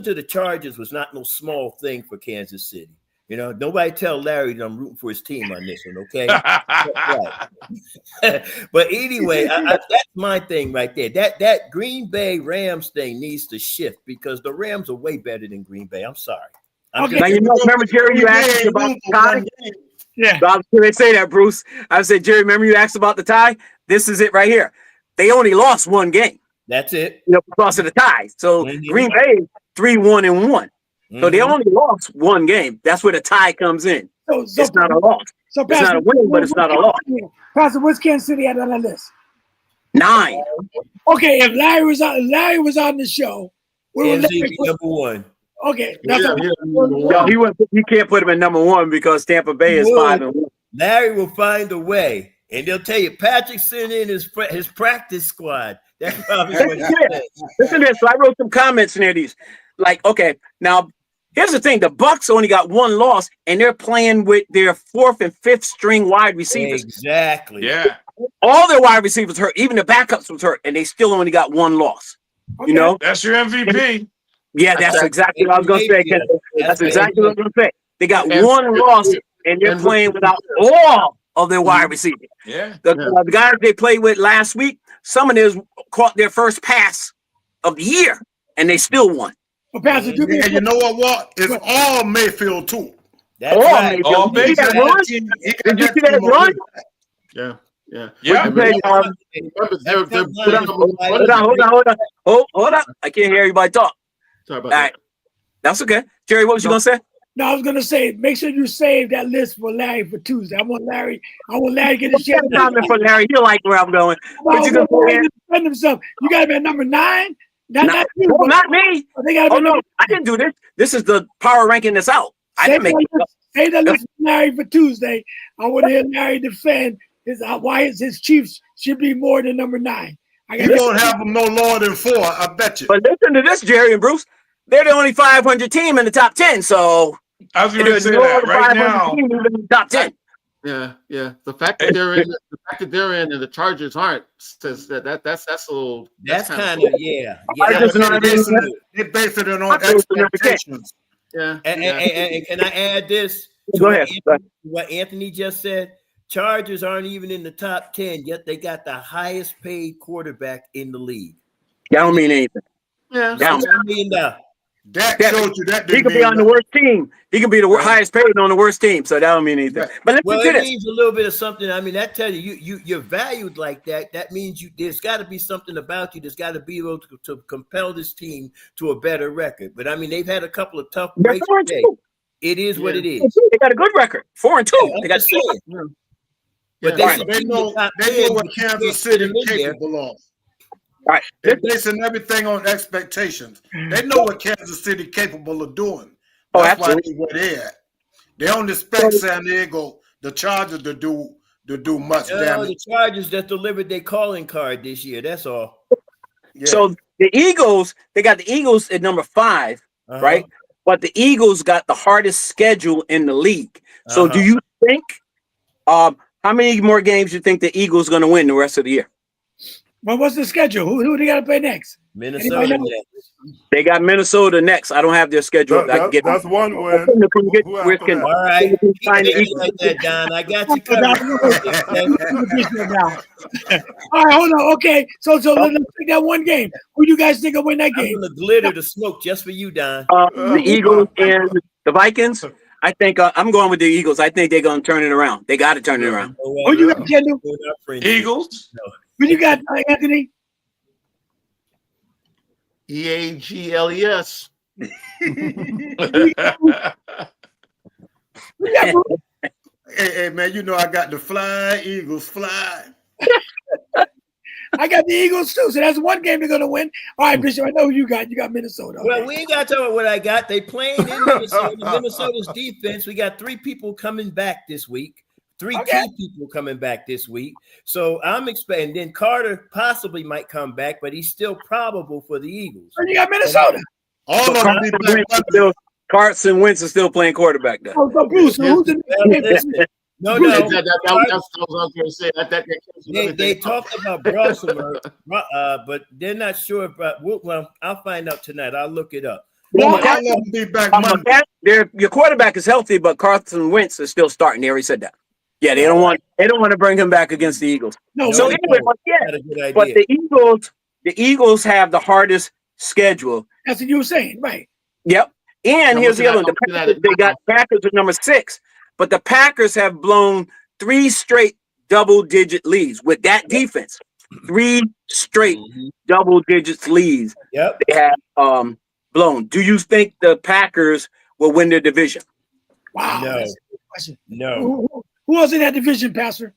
to the Chargers was not no small thing for Kansas City. You know, nobody tell Larry that I'm rooting for his team on this one, okay? But anyway, that's my thing right there. That Green Bay Rams thing needs to shift because the Rams are way better than Green Bay. I'm sorry. Now, remember, Jerry, you asked me about the tie? Yeah. I was going to say that, Bruce. I said, Jerry, remember you asked about the tie? This is it right here. They only lost 1 game. That's it. Because of the tie. So Green Bay 3-1-1. So they only lost one game. That's where the tie comes in. So It's not a loss. So It's not a win, but it's not a loss. Pastor, what's Kansas City at on that list? 9. Okay, if Larry was on the show, we would be number 1. Okay, that's he can't put him in number 1 because Tampa Bay is 5-1. Larry will find a way, and they'll tell you Patrick sent in his practice squad. That's probably what he said. Listen to this. So I wrote some comments near these. Like, okay, now here's the thing: the Bucks only got 1 loss, and they're playing with their 4th and 5th string wide receivers. Exactly. Yeah. All their wide receivers hurt. Even the backups was hurt, and they still only got 1 loss. Okay. You know, That's your MVP. Yeah, that's exactly what I was going to say. That's exactly what I was going to say. They got 1 loss, and they're playing without all of their wide receivers. Yeah. The guys they played with last week, some of them caught their first pass of the year, and they still won. Well, Pastor, and you know what? It's all Mayfield too. That's right. All Mayfield. Did you see that run? Yeah. Hold on. I can't hear everybody talk. Sorry about that. All right. That's okay. Jerry, what was you going to say? No, I was gonna say, make sure you save that list for Larry for Tuesday. I want Larry to get his share. Comment for Larry. He'll like where I'm going. But you can defend himself. You got to be at number 9. Not you. No, not me. They gotta be no, I didn't do this. This is the power ranking that's out. I didn't make it up. Say that list for Larry for Tuesday. I want to hear Larry defend why his Chiefs should be more than number 9. You won't have them no lower than 4, I bet you. But listen to this, Jerry and Bruce. They're the only 500 team in the top 10. So I was going to say that right now. Team in the top 10. Yeah. The fact that they're in, and the Chargers aren't, says that's a little. That's kind of They base it on expectations. Yeah. And can I add this? Go ahead. What Anthony just said. Chargers aren't even in the top 10, yet they got the highest paid quarterback in the league. That don't mean anything. Yeah. That showed you that he could be on the worst team. He could be the highest paid on the worst team. So that don't mean anything. Right. But it means a little bit of something. I mean, that tells you're valued like that. That means there's got to be something about you that's got to be able to compel this team to a better record. But I mean, they've had a couple of tough breaks today. It is what it is. They got a good record, 4-2. They got 2. But they know what Kansas City is capable of. Right. They're basing everything on expectations. They know what Kansas City is capable of doing. That's why they were there. They don't expect San Diego, the Chargers, to do much damage. The Chargers that delivered their calling card this year. That's all. Yeah. So the Eagles, they got the Eagles at number 5, right? But the Eagles got the hardest schedule in the league. So do you think how many more games you think the Eagles going to win the rest of the year? Well, what's the schedule? Who do they got to play next? Minnesota next. They got Minnesota next. I don't have their schedule. That's one win. All right. Like that, John. I got you covered. All right, hold on. Okay, so let's take that one game. Who do you guys think will win that game? I'm gonna glitter the smoke just for you, Don. The Eagles and the Vikings. I think I'm going with the Eagles. I think they're going to turn it around. They got to turn it around. Who you got, Kendall? Eagles. Who you got, Anthony? EAGLES. Hey, man, you know I got the fly, Eagles fly. I got the Eagles too, so that's one game they're gonna win. All right, Bishop, I know who you got. You got Minnesota. Okay. Well, we ain't got to talk about what I got. They playing in Minnesota. Minnesota's defense. We got 3 people coming back this week. 3 key people coming back this week. So I'm expecting. Then Carter possibly might come back, but he's still probable for the Eagles. And you got Minnesota. All of them be back. Carson Wentz is still playing quarterback now. Oh, so Bruce, who's the No. That's what I was going to say. They talked about Brosselmer, but they're not sure about. Well, I'll find out tonight. I'll look it up. Well, I will be back Monday. Your quarterback is healthy, but Carson Wentz is still starting. They already said that. Yeah, they don't want to bring him back against the Eagles. So anyway, but the Eagles have the hardest schedule. That's what you were saying, right? Yep. And here's the other one. They got Packers at number 6, but the Packers have blown 3 straight double-digit leads with that defense. 3 straight double-digit leads. Yep. They have blown. Do you think the Packers will win their division? Wow. No. That's a good question. No. Who was in that division, Pastor?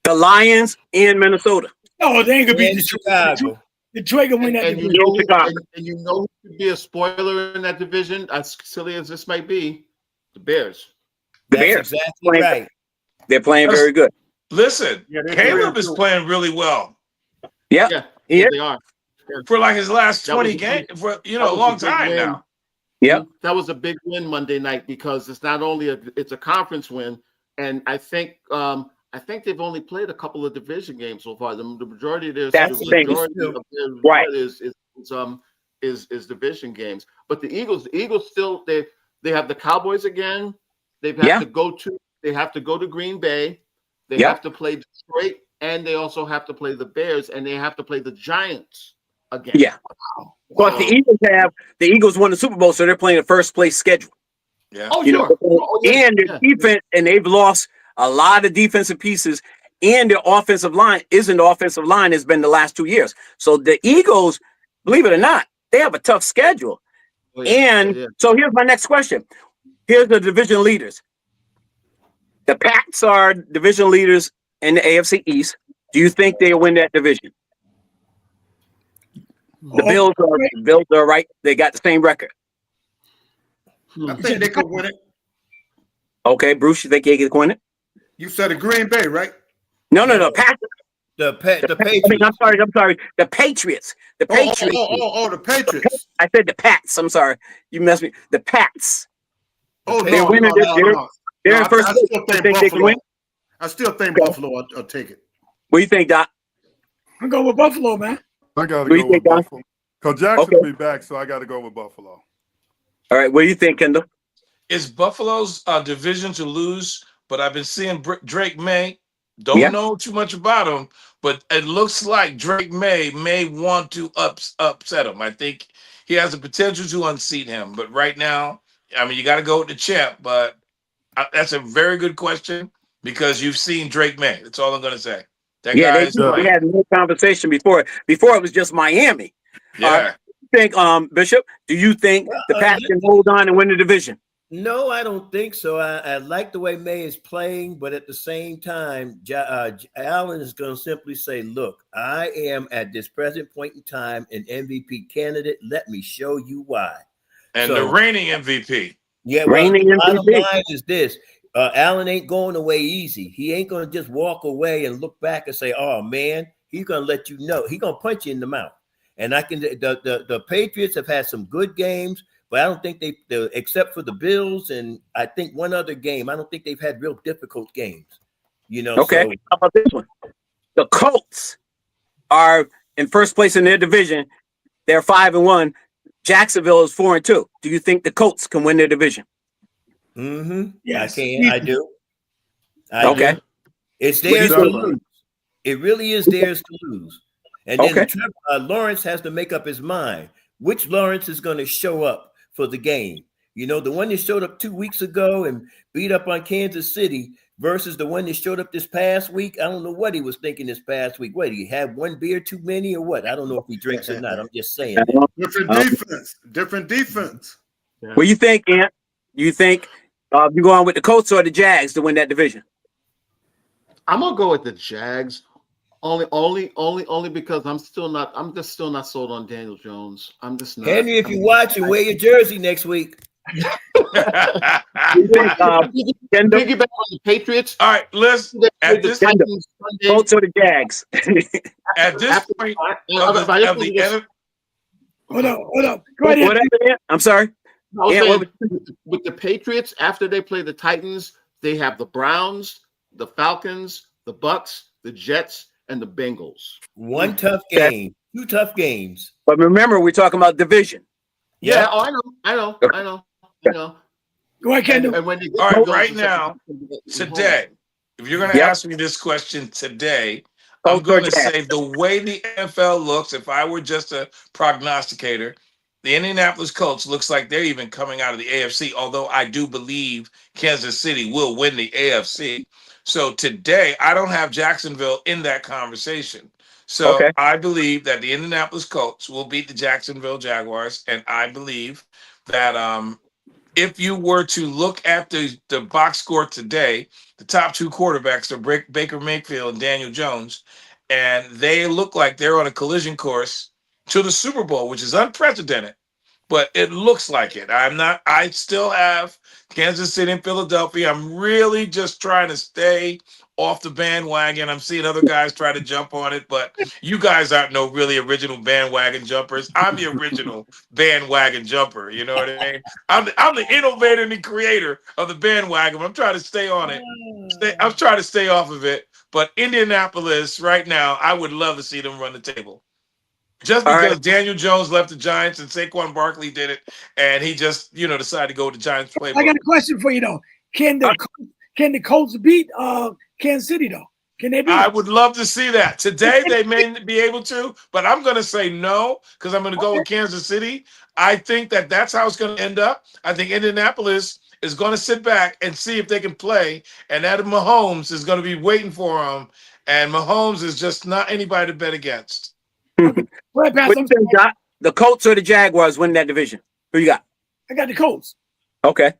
The Lions in Minnesota. Oh, they ain't gonna be In Chicago. Detroit gonna win that And division. you know, Chicago. and you know who could be a spoiler in that division, as silly as this might be, the Bears. The That's Bears. exactly right. They're playing very good. Listen, Yeah, they're Caleb doing is too. playing really well Yeah. Yeah, Yeah. they are. for like his last That was 20 a games big- for that a was a long big time win. now. Yep. That was a big win Monday night because it's not only it's a conference win, and I think they've only played a couple of division games so far. The majority of their That's the thing. Right. is division games. But the Eagles still they have the Cowboys again. They Yeah. have to go to Green Bay. They Yep. have to play Detroit, and they also have to play the Bears, and they have to play the Giants again. Yeah. But the Eagles won the Super Bowl, so they're playing a first place schedule. Yeah. Oh, You sure. know, Oh, yeah, and their yeah. defense, and they've lost a lot of defensive pieces, and their offensive line isn't the offensive line has been the last 2 years. So the Eagles, believe it or not, they have a tough schedule. Oh, yeah. And Yeah. so here's my next question. Here's the division leaders. The Pats are division leaders in the AFC East. Do you think they'll win that division? The Bills are right. They got the same record. I think they could win it. Okay, Bruce, you think they can win it? You said the Green Bay, right? No. Pats. The I Patriots. mean, I'm sorry. The Patriots. The Patriots. The Patriots. I said the Pats. I'm sorry. You messed me. The Pats. Oh, They're no, winning. They're in first I place. still You think think they can Buffalo. win? I still think Buffalo will take it. What do you think, Doc? I'm going with Buffalo, man. I got to What do you go with think, Don? Buffalo. Because Jackson Okay. will be back, so I got to go with Buffalo. All right. What do you think, Kendall? It's Buffalo's division to lose, but I've been seeing Drake May. Don't know too much about him, but it looks like Drake may want to upset him. I think he has the potential to unseat him, but right now, I mean, you got to go with the champ. But that's a very good question because you've seen Drake May. That's all I'm going to say. That Yeah, guy is they great. had no conversation before. Before it was just Miami. Yeah. Think, Bishop, do you think the Pats can hold on and win the division? No, I don't think so. I like the way May is playing, but at the same time, Allen is going to simply say, look, I am at this present point in time an MVP candidate. Let me show you why. And the reigning MVP. Yeah, well, Reigning the bottom MVP. line is this. Allen ain't going away easy. He ain't going to just walk away and look back and say, oh, man, he's going to let you know. He's going to punch you in the mouth. And the Patriots have had some good games, but I don't think except for the Bills and I think one other game, I don't think they've had real difficult games. You know. Okay. So, How about this one? The Colts are in first place in their division. They're 5-1. Jacksonville is 4-2. Do you think the Colts can win their division? Yes. I can. I do. Okay. Do. It's What do you theirs to think? lose. It really is theirs to lose. And then Okay. Lawrence has to make up his mind. Which Lawrence is going to show up for the game? You know, the one that showed up 2 weeks ago and beat up on Kansas City versus the one that showed up this past week. I don't know what he was thinking this past week. What, he had one beer too many or what? I don't know if he drinks or not. I'm just saying that. Different defense. What do you think, Ant? You think you going with the Colts or the Jags to win that division? I'm gonna go with the Jags. Only because I'm just still not sold on Daniel Jones. I'm just not. Henry, if you watch and wear your jersey next week. You think, Kendall? Piggyback on the Patriots. All right, listen. At this Colts or the Jags? at this point Hold up. Go ahead. Whatever, Ant. I'm sorry. I was Yeah, saying, with the Patriots, after they play the Titans, they have the Browns, the Falcons, the Bucks, the Jets, and the Bengals. One tough game, two tough games. But remember, we're talking about division. Yeah, oh, I know. Go ahead, Kendall. And when they All right, Bengals, right it's now, today, if you're going to ask me this question today, I'm Colts or going to Jags? say the way the NFL looks, if I were just a prognosticator, the Indianapolis Colts looks like they're even coming out of the AFC, although I do believe Kansas City will win the AFC. So today, I don't have Jacksonville in that conversation. So Okay. I believe that the Indianapolis Colts will beat the Jacksonville Jaguars, and I believe that if you were to look at the box score today, the top two quarterbacks are Baker Mayfield and Daniel Jones, and they look like they're on a collision course to the Super Bowl, which is unprecedented, but it looks like it. I still have Kansas City and Philadelphia. I'm really just trying to stay off the bandwagon. I'm seeing other guys try to jump on it, but you guys aren't no really original bandwagon jumpers. I'm the original bandwagon jumper. You know what I mean? I'm the innovator and the creator of the bandwagon. I'm trying to stay on it. I'm trying to stay off of it. But Indianapolis right now, I would love to see them run the table. Just because Daniel Jones left the Giants and Saquon Barkley did it, and he just, decided to go with the Giants playbook. I got a question for you though. Can the Colts beat Kansas City though? Can they beat? I would love to see that. Today they may be able to, but I'm going to say no because I'm going to go with Kansas City. I think that's how it's going to end up. I think Indianapolis is going to sit back and see if they can play, and Adam Mahomes is going to be waiting for them, and Mahomes is just not anybody to bet against. Okay. What do you think, Doc? The Colts or the Jaguars win that division? Who you got? I got the Colts. Okay.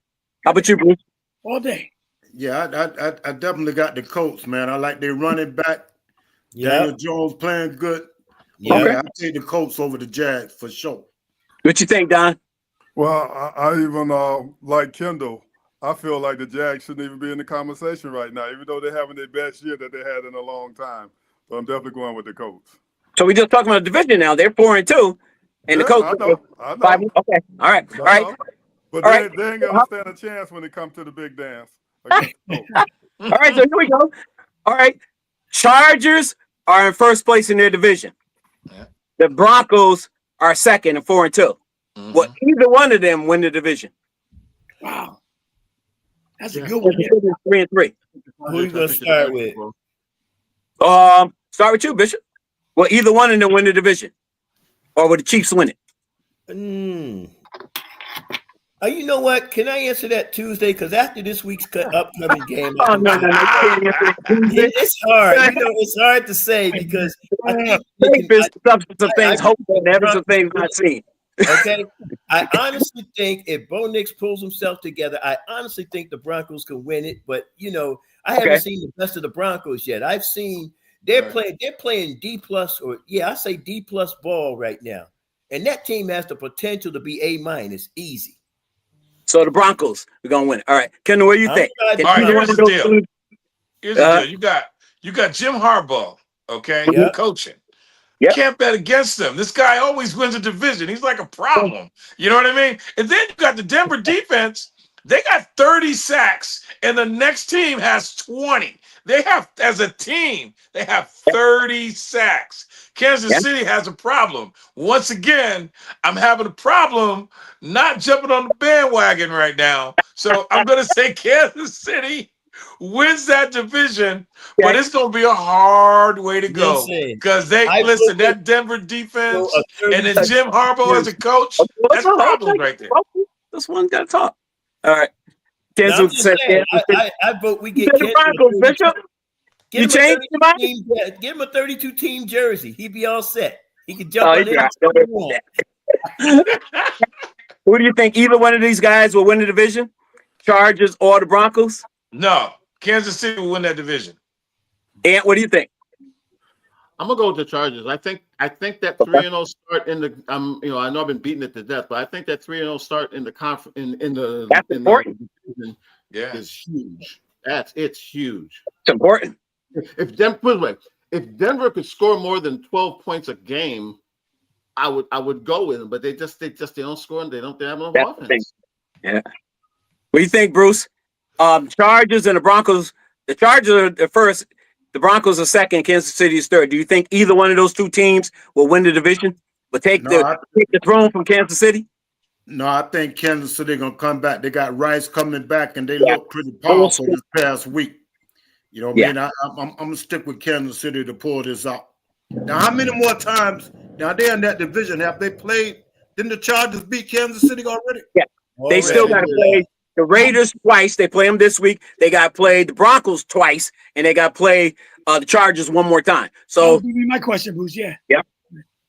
How about you, Bruce? All day. Yeah, I definitely got the Colts, man. I like their running back. Daniel Jones playing good. Yeah. Okay. I'll take the Colts over the Jags for sure. What you think, Don? Well, I even like Kendall. I feel like the Jags shouldn't even be in the conversation right now, even though they're having their best year that they had in a long time. So I'm definitely going with the Colts. So we just talking about the division now. They're 4-2, and the Colts I know. 5. Okay, all right, all right. But All they right. ain't gonna stand a chance when it comes to the big dance. All right, so here we go. All right, Chargers are in first place in their division. Yeah. The Broncos are second and 4-2. Mm-hmm. Well, either one of them win the division. Wow, that's a good one. 3-3. Who you gonna start with? Start with you, Bishop. Well, either one of them win the division, or will the Chiefs win it? You know what? Can I answer that Tuesday? Because after this week's upcoming game, No. It's hard. It's hard to say because Faith is substance of things hoped and evidence of things not seen. Okay, I honestly think if Bo Nix pulls himself together, I honestly think the Broncos can win it. But I haven't seen the best of the Broncos yet. I've seen they're playing D+, I say D+ ball right now, and that team has the potential to be A-. Easy. So the Broncos are gonna win it. All right, Kendall, what do you think? All right, here's the deal. Here's the deal. You got Jim Harbaugh, okay, coaching. Yep. Can't bet against him. This guy always wins a division. He's like a problem. You know what I mean? And then you got the Denver defense. They got 30 sacks, and the next team has 20. They have, as a team, they have 30 sacks. Kansas City has a problem. Once again, I'm having a problem not jumping on the bandwagon right now. So I'm going to say Kansas City wins that division, but it's going to be a hard way to go because that Denver defense and then Jim Harbaugh as a coach, that's problems right there. This one's got to talk. All right. I vote we get the Broncos, Bishop. You changed your mind? Give him a 32-team jersey. He'd be all set. He could jump on it. Who do you think either one of these guys will win the division? Chargers or the Broncos? No. Kansas City will win that division. And what do you think? I'm gonna go with the Chargers. I think that 3-0 start in the I know I've been beating it to death, but I think that 3-0 start in the conference That's important. Is huge. It's huge. It's important. If Denver could score more than 12 points a game, I would go with them. But they don't score and they have no offense. Yeah. What do you think, Bruce? Chargers and the Broncos. The Chargers are the first. The Broncos are second. Kansas City is third. Do you think either one of those two teams will win the division? Will take the throne from Kansas City? No, I think Kansas City gonna come back. They got Rice coming back, and they look pretty powerful this past week. You know what I mean? I'm gonna stick with Kansas City to pull this out. Now, how many more times? Now they're in that division. Have they played? Didn't the Chargers beat Kansas City already? Yeah, they still got to play the Raiders twice. They play them this week. They got to play the Broncos twice, and they got to play the Chargers one more time. That So would be my question, Bruce. Yeah.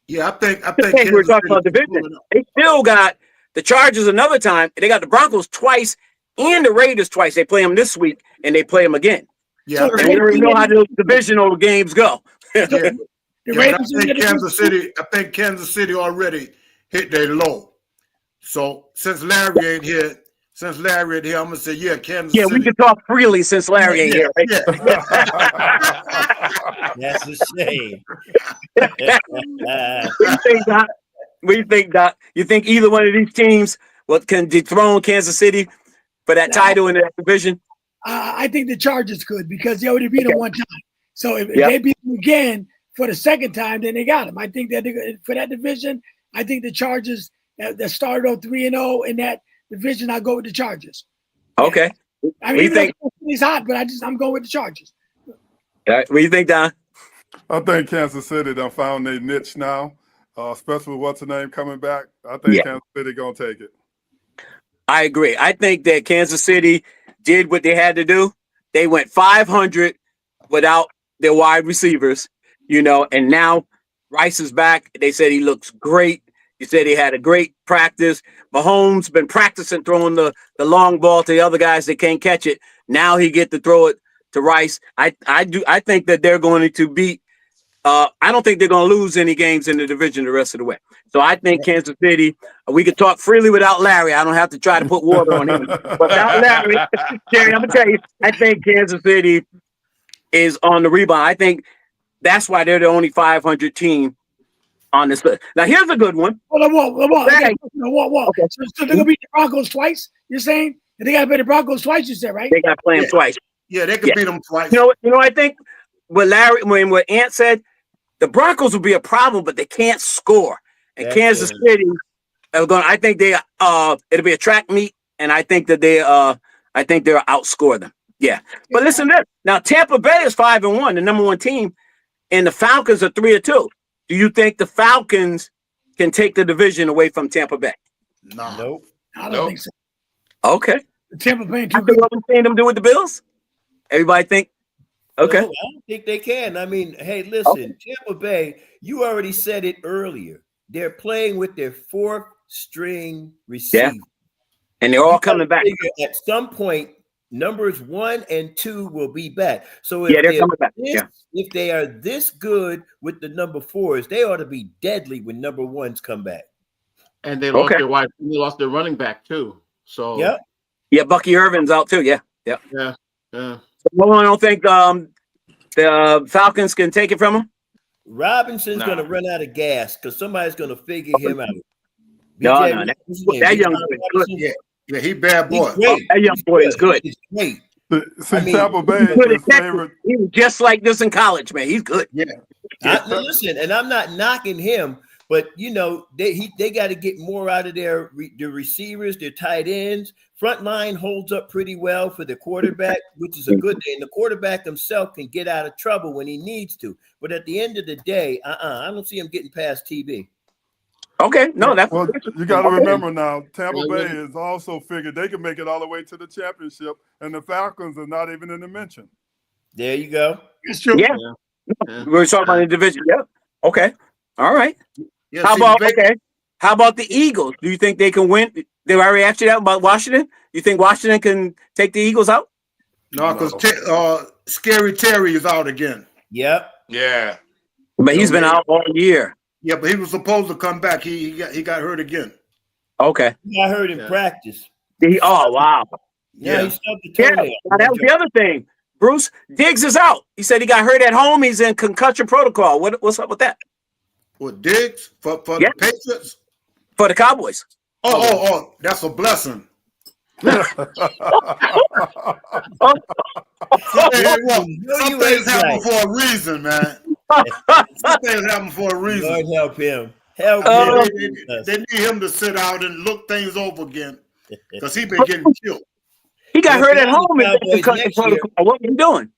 Yeah, I think we're Kansas talking about City division. They still got the Chargers another time. They got the Broncos twice and the Raiders twice. They play them this week and they play them again. Yeah, So And we already know how those divisional games go. yeah. The Yeah, but Raiders I think Kansas City already hit their low. So since Larry ain't here, I'm gonna say Kansas Yeah, City. we can talk freely since Larry ain't here, right? That's a shame. What do you think, Doc? What do you think, Doc? You think either one of these teams can dethrone Kansas City for that title in that division? I think the Chargers could because they already beat them one time. So if they beat them again for the second time, then they got them. I think that for that division, I think the Chargers that started on 3-0 in that division, I'll go with the Chargers. Okay. I mean, even though it's hot, but I'm going with the Chargers. What do you think, Don? I think Kansas City done found their niche now, especially with what's the name coming back. I think Kansas City gonna take it. I agree. I think that Kansas City did what they had to do. They went 500 without their wide receivers, and now Rice is back. They said he looks great. He said he had a great practice. Mahomes been practicing throwing the long ball to the other guys that can't catch it. Now he get to throw it to Rice. I think that they're going to beat. I don't think they're going to lose any games in the division the rest of the way. So I think Kansas City, we could talk freely without Larry. I don't have to try to put water on him. But without Larry, Jerry, I'm going to tell you, I think Kansas City is on the rebound. I think that's why they're the only 500 team on this list. Now, here's a good one. Hold on. Okay. So they're going to beat the Broncos twice, you're saying? And they got to play the Broncos twice, you said, right? They got to play them twice. Yeah, they could beat them twice. I think what Ant said, the Broncos will be a problem, but they can't score. And Kansas City are going. I think it'll be a track meet, and I think that they'll outscore them. Yeah. But listen to this. Now Tampa Bay is 5-1, the number one team, and the Falcons are 3-2. Do you think the Falcons can take the division away from Tampa Bay? No. Nope. I don't think so. Okay. Tampa Bay too After good. what we've seen them do with the Bills, everybody think. Okay. No, I don't think they can. I mean, hey, listen, Tampa Bay, you already said it earlier. They're playing with their fourth string receiver. Yeah. And they're all coming back. At some point, numbers 1 and 2 will be back. So if they're coming back. If they are this good with the number 4s, they ought to be deadly when number 1s come back. And they lost their wide. They lost their running back too. So yeah, Bucky Irvin's out too. Yeah. Well, I don't think the Falcons can take it from him. Robinson's going to run out of gas because somebody's going to figure him out. No, that young boy is good. Yeah, he bad boy. That young boy is good. He's great. Tampa Bay is favorite. He was just like this in college, man. He's good. Yeah. Listen, and I'm not knocking him, but they got to get more out of their receivers, their tight ends. Front line holds up pretty well for the quarterback, which is a good thing. The quarterback himself can get out of trouble when he needs to. But at the end of the day, I don't see him getting past TB. Okay, no, that's well. You got to remember now, Tampa Bay is also figured they can make it all the way to the championship, and the Falcons are not even in the mention. There you go. It's true. Yeah. We're talking about the division. Yeah. Okay. All right. Yeah, How about the Eagles? Do you think they can win? Did I already ask you that about Washington? You think Washington can take the Eagles out? No, because Scary Terry is out again. Yep. Yeah. But he's been out all year. Yeah, but he was supposed to come back. He got hurt again. Okay. I heard in practice. Wow. Yeah, he stubbed the toenail. Now, that was the other thing. Bruce, Diggs is out. He said he got hurt at home. He's in concussion protocol. What's up with that? What, Diggs? For the Patriots? For the Cowboys. Oh, that's a blessing. Oh. Some things happen for a reason, man. Some things happen for a reason. Lord help him. Help him. They need him to sit out and look things over again because he's been getting killed. He got hurt at home in concussion protocol. What are you doing?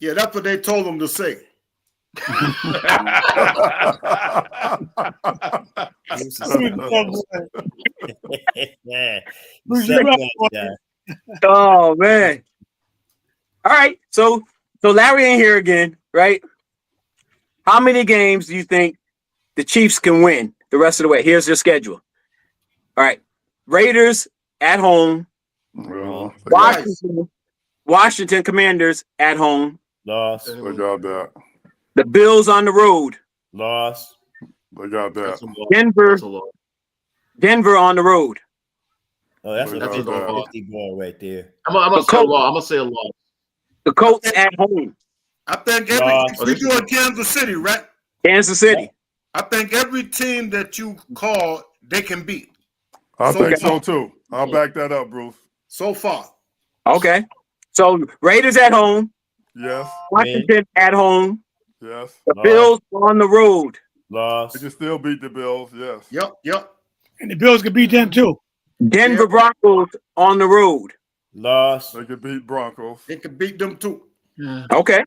Yeah, that's what they told him to say. Oh man. All right. So Larry ain't here again. right? How many games do you think the Chiefs can win the rest of the way? Here's their schedule. All right. Raiders at home. Well, Washington Commanders at home. Loss. they got that. The Bills on the road. Loss. They got that. Denver on the road. Oh, that's That's a a loss. 50 ball right there. I'm gonna say a loss. I'm gonna say a loss. The Colts at home. I think we doing Kansas City, right? Kansas City. I think every team that you call, they can beat. I think so too. I'll back that up, Bruce. So far. Okay. So Raiders at home. Yes. Washington at home. Yes. The Bills on the road. Loss. They can still beat the Bills. Yes. Yep. And the Bills can beat them too. Denver Broncos on the road. Loss. They can beat Broncos. They can beat them too. Yeah. Okay.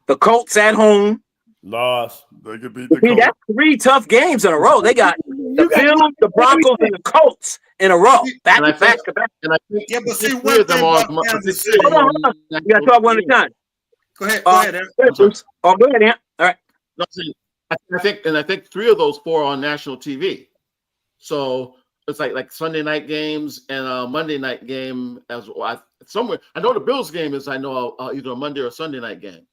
The Colts at home. Loss. They can beat the See, Colts. that's 3 tough games in a row. They got the Bills, the Broncos, and the Colts in a row. Back to back to back. And I think Yeah, but see, three one of them thing are. about Kansas City. Hold on. You got to talk one at a time. Go ahead, Aaron. Bruce. Oh, go ahead, Ant. All right. No, see, I think 3 of those 4 are on national TV. So it's like Sunday night games and a Monday night game as well. Somewhere I know the Bills game is either a Monday or Sunday night game.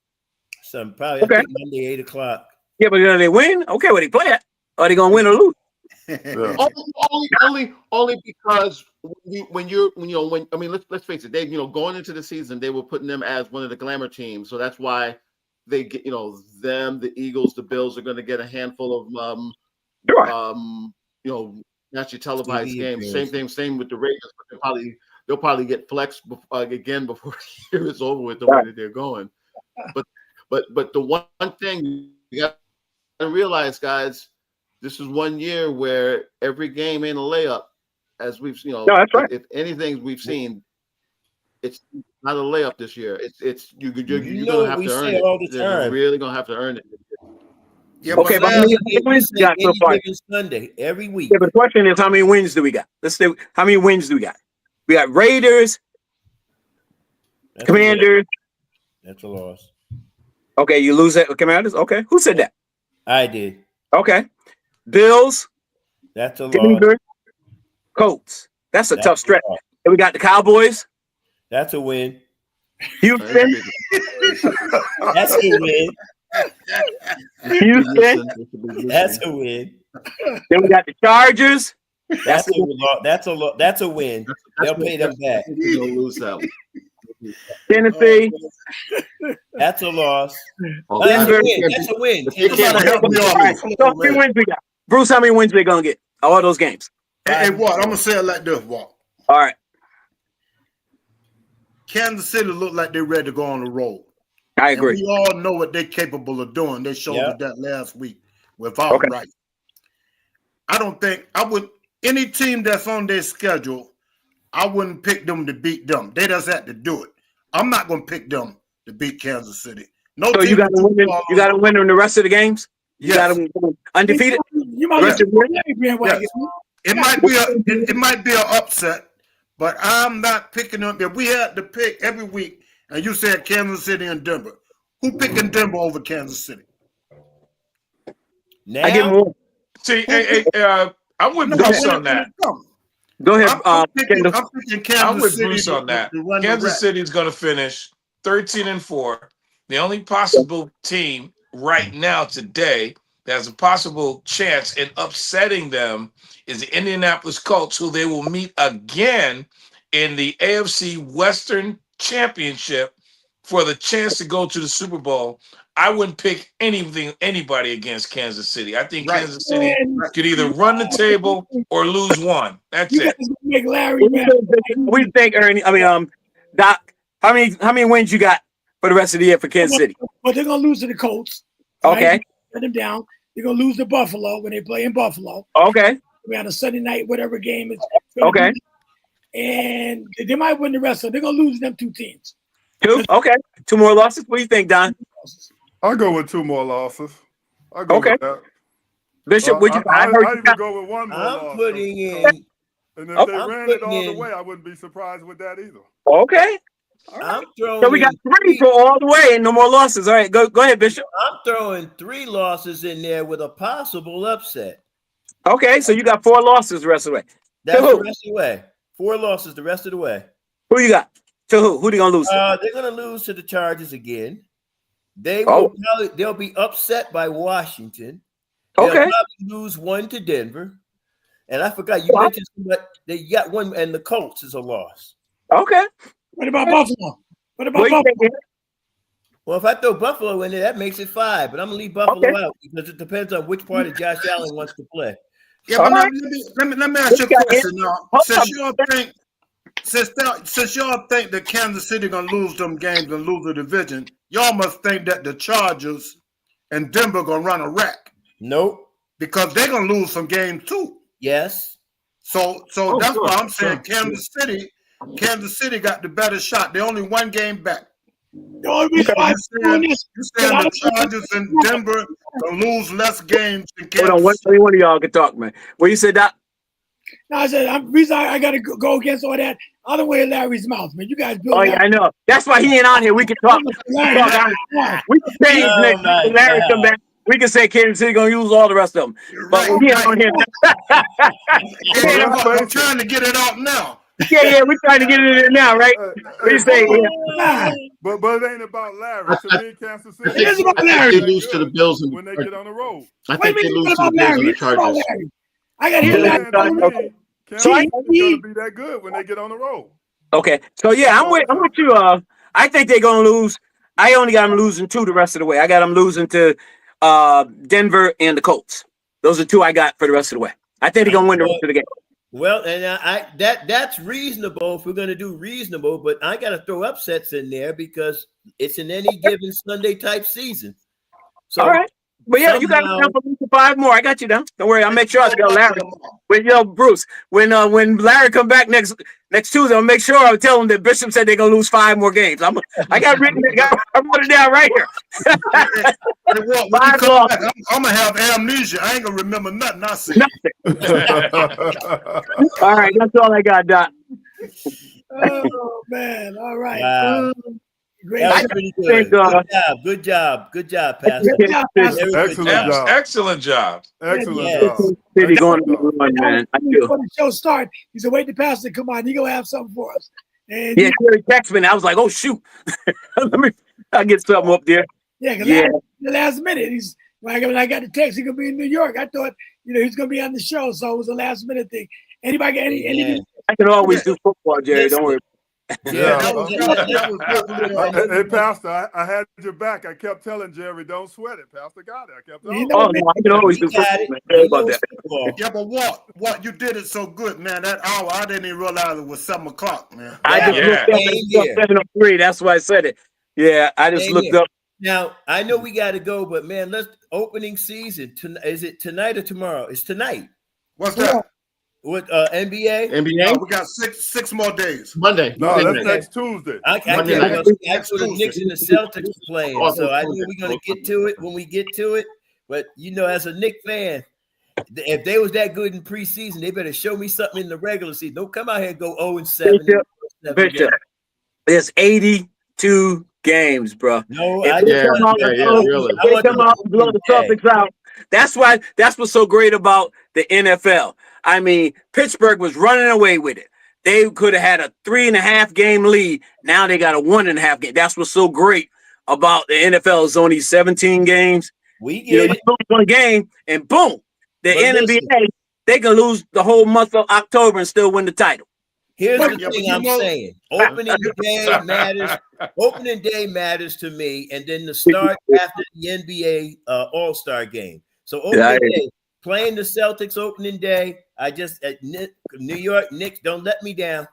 Some probably Okay. I think Monday 8 o'clock. Yeah, but do they win? Okay, well, they play it. Are they gonna win or lose? Yeah. Only because let's face it, they going into the season they were putting them as one of the glamour teams, so that's why they get them, the Eagles, the Bills are going to get a handful of nationally televised TV games. Same with the Raiders, but they'll probably get flexed again before the year is over with the way that they're going. But the one thing you got to realize, guys, this is one year where every game ain't a layup, as we've No, that's right. If anything we've seen, it's not a layup this year. You're gonna have to earn it. All the You're time. really gonna have to earn it. Yeah, Okay, but how many wins we got so far? Sunday every week. Yeah, but the question is, how many wins do we got? Let's see. How many wins do we got? We got Raiders, That's Commanders. That's a loss. Okay, you lose that Commanders. Okay, who said that? I did. Okay, Bills, That's a loss. Denver, Colts. That's a tough stretch. And we got the Cowboys, That's a win. Houston, That's a win. Houston. That's a win. Then we got the Chargers. That's a loss. That's a win. They'll pay them back. You'll lose that one. Tennessee. That's a loss. Denver. That's a win. All right, so how many wins we got? Bruce, how many wins we gonna get? All those games. Hey, Walt, I'm gonna say it like this, Walt. All right. Kansas City look like they're ready to go on the road. I And agree. we all know what they're capable of doing. They showed us that last week without Okay. right. I don't think I would any team that's on their schedule, I wouldn't pick them to beat them. They just have to do it. I'm not gonna pick them to beat Kansas City. No, So you got to win in the rest of the games. You got to undefeated. You might Rest of the way? It might be an upset, but I'm not picking them. If we had to pick every week, and you said Kansas City and Denver, who picking Denver over Kansas City? Now, I give them one. See, I'm with Bruce on that. Go ahead, I'm picking Kendall. Kansas I'm with City Bruce on that. to run the Kansas rep. City is going to finish 13-4. The only possible team right now today that has a possible chance in upsetting them is the Indianapolis Colts, who they will meet again in the AFC Western Championship for the chance to go to the Super Bowl. I wouldn't pick anybody against Kansas City. I think Kansas City could either run the table or lose one. That's You it. guys make Larry mad. What do you think, Ernie? I mean, Doc. How many wins you got for the rest of the year for Kansas City? But they're gonna lose to the Colts. Okay. Right? Shut them down. They're gonna lose to Buffalo when they play in Buffalo. Okay. We had a Sunday night, whatever game is. Okay. And they might win the rest of it. They're gonna lose them 2 teams. 2. Okay. 2 more losses. What do you think, Don? I'll go with 2 more losses. I'll go with that. Bishop, would you? I I heard you even got. go with 1 more I'm loss. putting in. And if they I'm ran it all putting the in- way, I wouldn't be surprised with that either. Okay. I'm throwing. So we got three for all the way and no more losses. All right, go ahead, Bishop. I'm throwing 3 losses in there with a possible upset. Okay, so you got 4 losses the rest of the way. That's the rest of the way. 4 losses the rest of the way. Who you got? To who? Who they gonna lose to? They're gonna lose to the Chargers again. They'll be upset by Washington. They'll probably lose 1 to Denver. And I forgot you mentioned that they got 1, and the Colts is a loss. Okay. What about Buffalo? What about Buffalo? Well, if I throw Buffalo in there, that makes it 5. But I'm gonna leave Buffalo out because it depends on which part of Josh Allen wants to play. Yeah, but let me ask you a question now. Since y'all think that Kansas City gonna lose them games and lose the division, y'all must think that the Chargers and Denver gonna run a wreck. Nope. Because they're gonna lose some games too. Yes. So that's why I'm saying Kansas City got the better shot. They're only 1 game back. The only reason why You're saying the Chargers and Denver will lose less games than Kansas Hold on, City. one of y'all can talk, man. What you said, Doc? No, I said the reason I got to go against all that. I don't wear Larry's mouth, man. You guys build. Oh yeah, I know. That's why he ain't on here. We can talk. We can change next week. Larry come back. We can say Kansas City gonna use all the rest of them. But we ain't on here. I'm trying to get it out now. Yeah, we're trying to get it in now, right? What you say? But it ain't about Larry. To me, Kansas City. It is about Larry. They lose to the Bills when they get on the road. I think they lose to the Bills and the Chargers. I got to hear that. Kansas City's gonna be that good when they get on the road. Okay, so yeah, I'm with you. I think they're gonna lose. I only got them losing 2 the rest of the way. I got them losing to Denver and the Colts. Those are 2 I got for the rest of the way. I think they're gonna win the rest of the game. Well, and that's reasonable if we're going to do reasonable, but I got to throw upsets in there because it's an any given Sunday type season. So, all right, but yeah, you got to 5 more. I got you down. Don't worry, I'll make sure I tell Larry. But Bruce, when Larry come back next Tuesday, I'll make sure I'll tell him that Bishop said they're gonna lose 5 more games. I got written. I wrote it down right here. I'm gonna have amnesia. I ain't gonna remember nothing I said. All right, that's all I got, Doc. Oh man! All right. Great. That was pretty good. Good job, Pastor. Excellent job. City going on, man. Before the show started, he said, "Wait, the pastor come on. He gonna have something for us." And yeah, he texted me. And I was like, "Oh shoot, I'll get something up there." Yeah, the last minute, when I got the text, he gonna be in New York. I thought, he's gonna be on the show, so it was a last minute thing. Anybody got any? I can always do football, Jerry. Don't worry. Yeah. Hey, Pastor, I had your back. I kept telling Jerry, don't sweat it. Pastor got it. I kept telling him. Oh, no, I can always do football. About that. Yeah, but what you did it so good, man. That hour, I didn't even realize it was 7 o'clock, man. I just looked up at 7:03. That's why I said it. Yeah, I just looked up. Now, I know we got to go, but man, let's opening season. Is it tonight or tomorrow? It's tonight. What's that? With NBA? NBA? We got six more days. Monday. No, that's next Tuesday. Actually, the Knicks and the Celtics playing, so I know we're going to get to it when we get to it. But, as a Knicks fan, if they was that good in preseason, they better show me something in the regular season. Don't come out here and go 0-7. Bishop, there's 82 games, bro. No, really. They come out and blow the Celtics out. That's what's so great about the NFL. I mean, Pittsburgh was running away with it. They could have had a 3.5 game lead. Now they got a 1.5 game. That's what's so great about the NFL. It's only 17 games. We get it. One game, and boom, the NBA, they can lose the whole month of October and still win the title. Here's the thing I'm saying. Opening day matters. Opening day matters to me, and then the start after the NBA All-Star game. So opening day, playing the Celtics opening day. I just New York Knicks, don't let me down.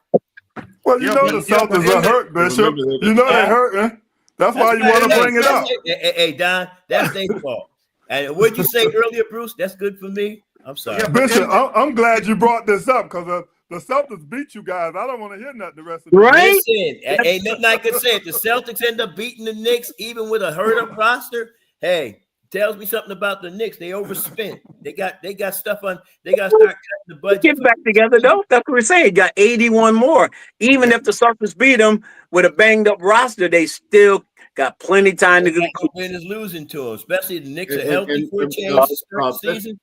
Well, the Celtics are hurt, Bishop. They hurt, man. That's why you want to bring it up. Hey, Don, that's their fault. And what'd you say earlier, Bruce? That's good for me. I'm sorry. Yeah, Bishop, I'm glad you brought this up because the Celtics beat you guys. I don't want to hear nothing the rest of the right. Listen, ain't nothing I could say. If the Celtics end up beating the Knicks, even with a hurt-up roster, hey, tells me something about the Knicks. They overspent. They got stuff on. They got to start cutting the budget. Get back together though. That's what we're saying. Got 81 more. Even if the Celtics beat them with a banged up roster, they still got plenty time to go. Win is losing to them, especially the Knicks are healthy for a change to start the season.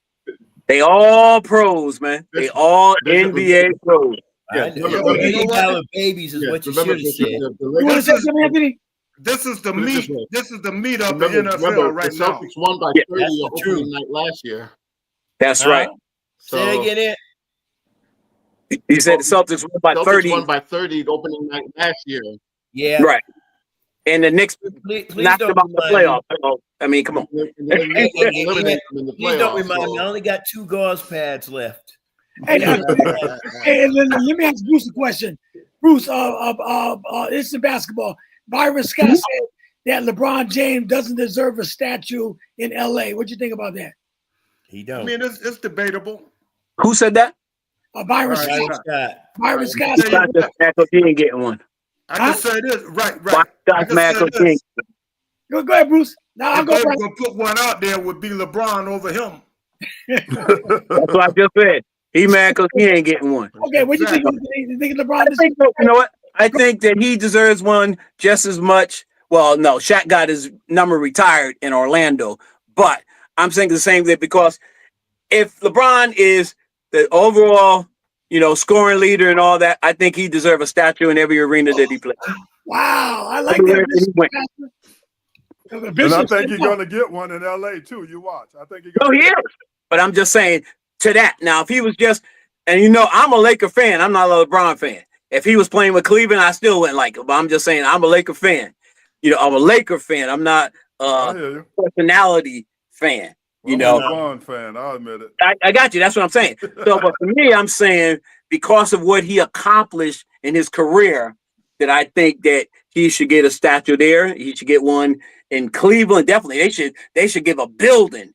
They all pros, man. They all NBA pros. Yeah, $80 babies is what you should have said. You want to say something, Anthony? This is the meat. This is the meat of the NFL right the now. Celtics won by 30 opening night last year. That's right. Say again, it. He said the Celtics won by 30. Won by 30 opening night last year. Yeah. Right. And the Knicks knocked them out the playoffs. So, I mean, come on. Please don't remind me. I only got 2 gauze pads left. Hey, let me ask Bruce a question. Bruce, it's in basketball. Byron Scott said that LeBron James doesn't deserve a statue in LA. What do you think about that? He don't. I mean, it's debatable. Who said that? Byron Scott. Byron Scott said he ain't getting one. I can say this. Right. Go ahead, Bruce. Now I'm going to put one out there would be LeBron over him. That's what I just said. He mad because he ain't getting one. Okay, what do you think? You think LeBron? You know what? I think that he deserves one just as much. Well, no, Shaq got his number retired in Orlando, but I'm saying the same thing because if LeBron is the overall, scoring leader and all that, I think he deserves a statue in every arena that he plays. Wow, I like that. And I think you're going to get one in LA too. You watch. I think he is. But I'm just saying to that. Now, if he was just, and I'm a Laker fan. I'm not a LeBron fan. If he was playing with Cleveland, I still wouldn't like it. But I'm just saying I'm a Laker fan. I'm a Laker fan. I'm not a personality fan. I'm a LeBron fan. I'll admit it. I got you. That's what I'm saying. So, but for me, I'm saying because of what he accomplished in his career, that I think that he should get a statue there. He should get one in Cleveland. Definitely, they should give a building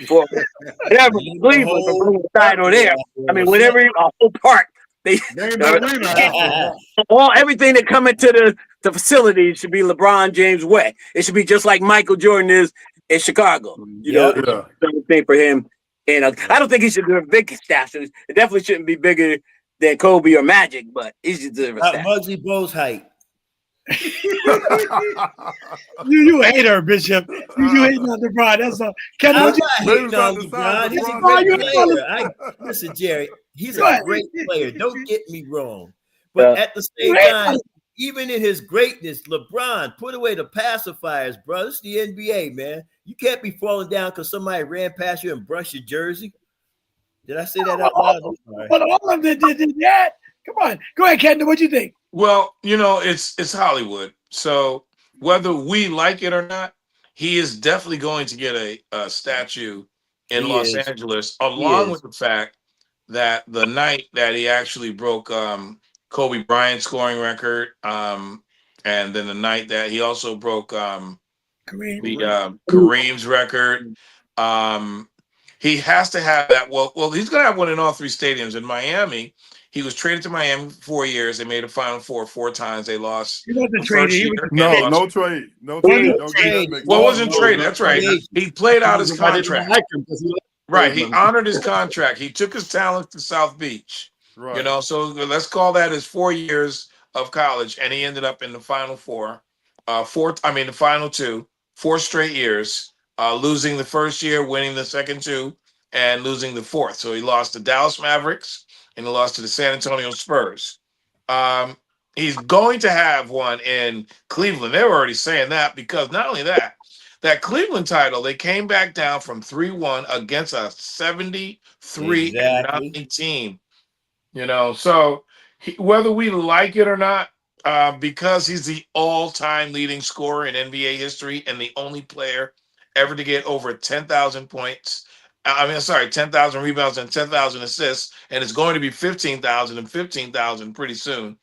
for whatever Cleveland for bringing the title there. I mean, whatever a whole park. Everything that come into the facility should be LeBron James' way. It should be just like Michael Jordan is in Chicago. Thing for him. And I don't think he should do a big statue. It definitely shouldn't be bigger than Kobe or Magic, but he should deserve a statue. Muggsy Bogues' height. you hate her, Bishop. You hate on LeBron. That's all. I'm not hating on LeBron. He's a great player. Listen, Jerry, he's a great player. Don't get me wrong. But at the same time, even in his greatness, LeBron, put away the pacifiers, bro. It's the NBA, man. You can't be falling down because somebody ran past you and brushed your jersey. Did I say that out loud? But all of them did that. Come on. Go ahead, Kendall. What do you think? Well, it's Hollywood. So whether we like it or not, he is definitely going to get a statue in Los Angeles, along with the fact that the night that he actually broke Kobe Bryant's scoring record, and then the night that he also broke Kareem's record. He has to have that. Well, he's going to have one in all 3 stadiums. In Miami, he was traded to Miami for 4 years. They made a Final Four 4 times. They lost. He wasn't traded. No trade. No trade. Well, it wasn't traded. That's right. He played out his contract. Right. He honored his contract. He took his talent to South Beach. Right. So let's call that his 4 years of college, and he ended up in the Final Four. The final 2, 4 straight years. Losing the first year, winning the second 2, and losing the fourth. So he lost to Dallas Mavericks and he lost to the San Antonio Spurs. He's going to have one in Cleveland. They were already saying that because not only that Cleveland title, they came back down from 3-1 against a 73-9 team. So whether we like it or not, because he's the all-time leading scorer in NBA history and the only player ever to get over 10,000 points. 10,000 rebounds and 10,000 assists, and it's going to be 15,000 and 15,000 pretty soon.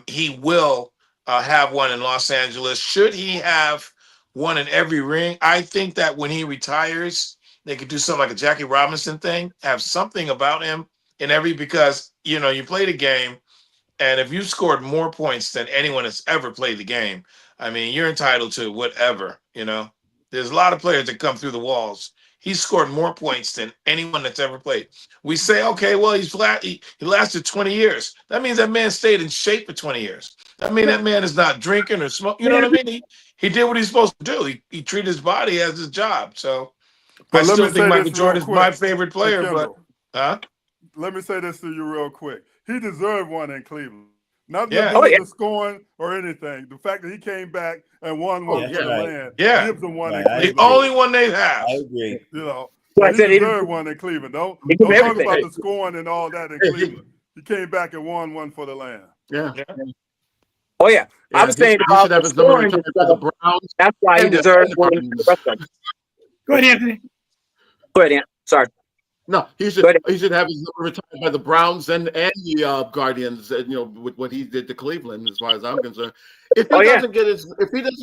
He will have one in Los Angeles. Should he have one in every ring? I think that when he retires, they could do something like a Jackie Robinson thing, have something about him in every, because, you play the game, and if you've scored more points than anyone has ever played the game, I mean, you're entitled to whatever, There's a lot of players that come through the walls. He's scored more points than anyone that's ever played. We say, okay, well, he lasted 20 years. That means that man stayed in shape for 20 years. That means that man is not drinking or smoking. You know what I mean? He did what he's supposed to do. He treated his body as his job. So But I still think Michael Jordan is my favorite player. Kendall, but let me say this to you real quick. He deserved one in Cleveland. Not Yeah. the scoring or anything. The fact that he came back and won one for the land gives him one in Cleveland. The only one they have. I agree. You know, I he said he deserved one in Cleveland. Don't did talk everything. about the scoring and all that in Cleveland. He came back and won one for the land. Yeah. Oh yeah. I was saying he about should have the his number scoring. retired by the Browns. That's why he and the- deserves and the one. Cardinals. Go ahead, Anthony. Go ahead, Ant. Sorry. No, he should have his number retired by the Browns and the Guardians. With what he did to Cleveland, as far as I'm concerned. If he doesn't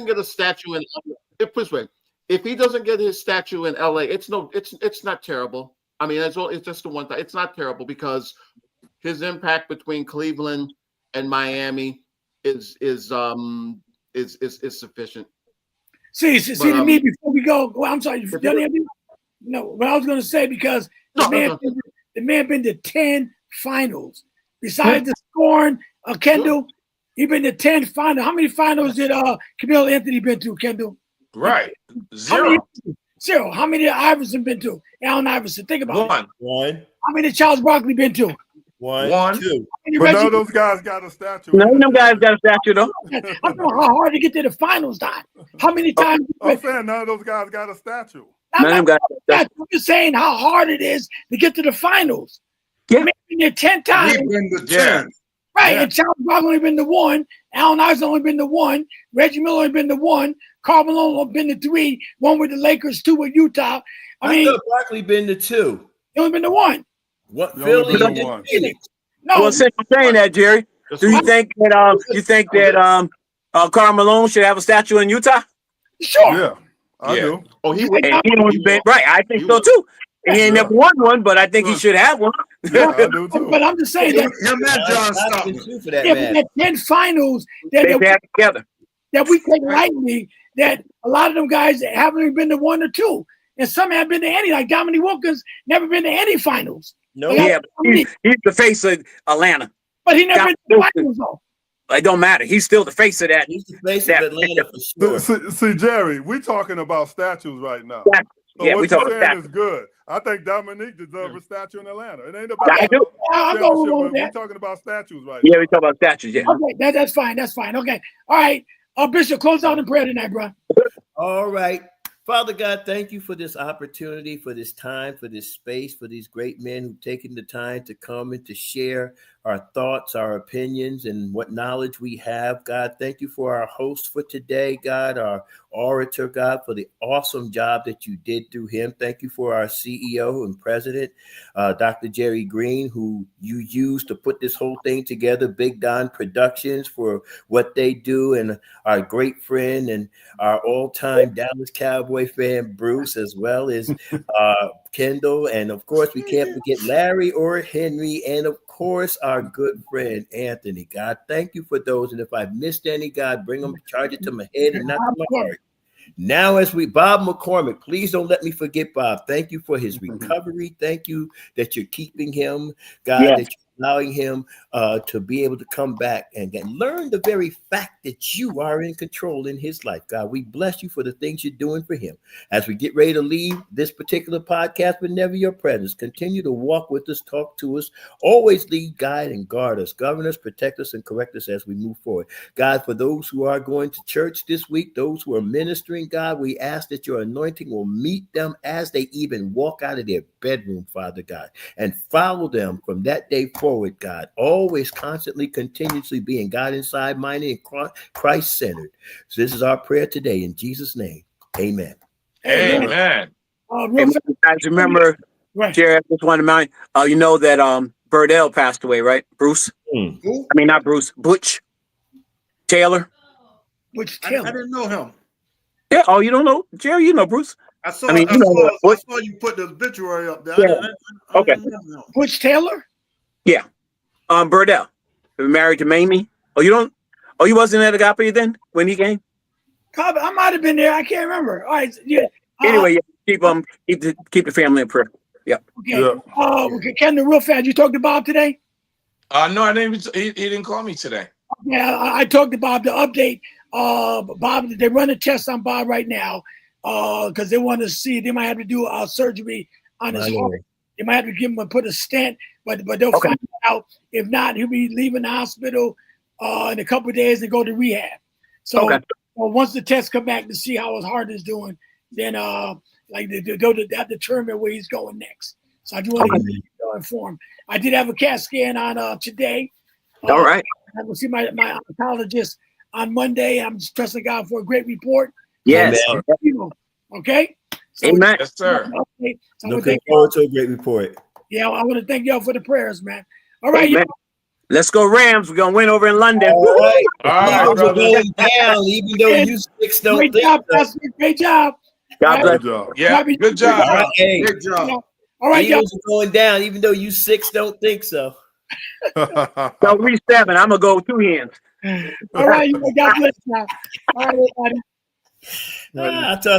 get a statue in, if he doesn't get his statue in LA, it's not terrible. I mean, it's just the one thing. It's not terrible because his impact between Cleveland and Miami is sufficient. See, to me, before we go, I'm sorry, no, what I was going to say, because the man been to 10 finals. Besides the scoring, Kendall, he been to 10 finals. How many finals did Camille Anthony been to, Kendall? Right. Zero. Zero. How many did Iverson been to? Allen Iverson. Think about it. One. How many did Charles Barkley been to? One. Two. But none of those guys got a statue. None of them guys got a statue, though. I'm talking how hard to get to the finals, Don. How many times? I'm saying none of those guys got a statue. I'm just saying how hard it is to get to the finals. Yeah. Maybe there 10 times. We've been to 10. Right, and Charles Barkley only been to 1. Allen Iverson only been to 1. Reggie Miller only been to 1. Karl Malone only been to 3. 1 with the Lakers, 2 with Utah. I thought Barkley been to 2. He only been to 1. What? He only Philly? been to 1. No, Well, since you're saying that, Jerry, do you think that Karl Malone should have a statue in Utah? sure. Yeah, I do. Oh, he And he only been, right. I think so too. He ain't never won one, but I think he should have one. Yeah, I do too. But I'm just saying that Him and John Stockton. For that yeah, man. that 10 finals They that have together. we take lightly, that a lot of them guys haven't even been to 1 or 2. And some have been to any, like Dominique Wilkins, never been to any finals. No. Yeah, but he's the face of Atlanta. But he never been to the finals, though. It don't matter. He's still the face of that. He's the face of Atlanta for sure. See, Jerry, we're talking about statues right now. So Yeah, what we you're talking saying statues. is good. I think Dominique deserves a statue in Atlanta. It ain't about I do. I'll go along with we're that. talking about statues right Yeah, now. we talk about statues. Yeah. Okay, that's fine. That's fine. Okay. All right. Bishop, close out in prayer tonight, bro. All right. Father God, thank you for this opportunity, for this time, for this space, for these great men who've taken the time to come and to share our thoughts, our opinions, and what knowledge we have. God, thank you for our host for today, God, our orator, God, for the awesome job that you did through him. Thank you for our CEO and president, Dr. Jerry Green, who you used to put this whole thing together, Big Don Productions, for what they do, and our great friend and our all-time Dallas Cowboy fan, Bruce, as well as Kendall, and of course, we can't forget Larry or Henry, and of course, our good friend Anthony. God, thank you for those. And if I've missed any, God, bring them, charge it to my head and not to my heart. Now, Bob McCormick, please don't let me forget Bob. Thank you for his recovery. Thank you that you're keeping him, God, that you're allowing him to be able to come back and learn the very fact that you are in control in his life. God, we bless you for the things you're doing for him. As we get ready to leave this particular podcast, but never your presence, continue to walk with us, talk to us, always lead, guide, and guard us, govern us, protect us, and correct us as we move forward. God, for those who are going to church this week, those who are ministering, God, we ask that your anointing will meet them as they even walk out of their bedroom, Father God, and follow them from that day forward, God, always constantly, continuously being God inside, minded, and Christ-centered. So this is our prayer today in Jesus' name. Amen. Amen. Guys, remember, Jerry, I just want to remind you know that Birdell passed away, right? Bruce? I mean, not Bruce, Butch Taylor. Butch I Taylor. didn't know him. Yeah, oh, you don't know? Jerry, you know Bruce. I saw I saw you put the obituary up there. Yeah. I didn't know him. Butch Taylor? Yeah. Birdell. Married to Mamie. Oh, you don't? Oh, you wasn't at Agape then when he came? I might have been there. I can't remember. All right. Yeah. Anyway, keep the family in prayer. Yep. Okay. Yeah. Okay, Ken, real fast. You talked to Bob today? No, I didn't. He didn't call me today. Yeah, I talked to Bob. The update. Bob, they run a test on Bob right now because they want to see. They might have to do a surgery on his heart. They might have to give him put a stent, but they'll find out. If not, he'll be leaving the hospital in a couple of days and go to rehab. So once the tests come back to see how his heart is doing, then they'll determine where he's going next. So I just want to keep you informed. I did have a CAT scan on today. All right. I will see my oncologist on Monday. I'm just trusting God for a great report. Yes. Okay. So, Amen. Yes, sir. Okay. So Looking forward to a great report. Yeah, I want to thank y'all for the prayers, man. All right. Amen. Let's go Rams. We're gonna win over in London. All right. All right, Eagles are brother. going down, even though you six don't Great think job, so. Pastor. Great job. God bless. Good job. Yeah, good job. All right, hey, Great job. All right, y'all. Eagles are going down, even though you six don't think so. So 3-7. I'm gonna go 2 hands. All right, God bless y'all. All right, everybody. I tell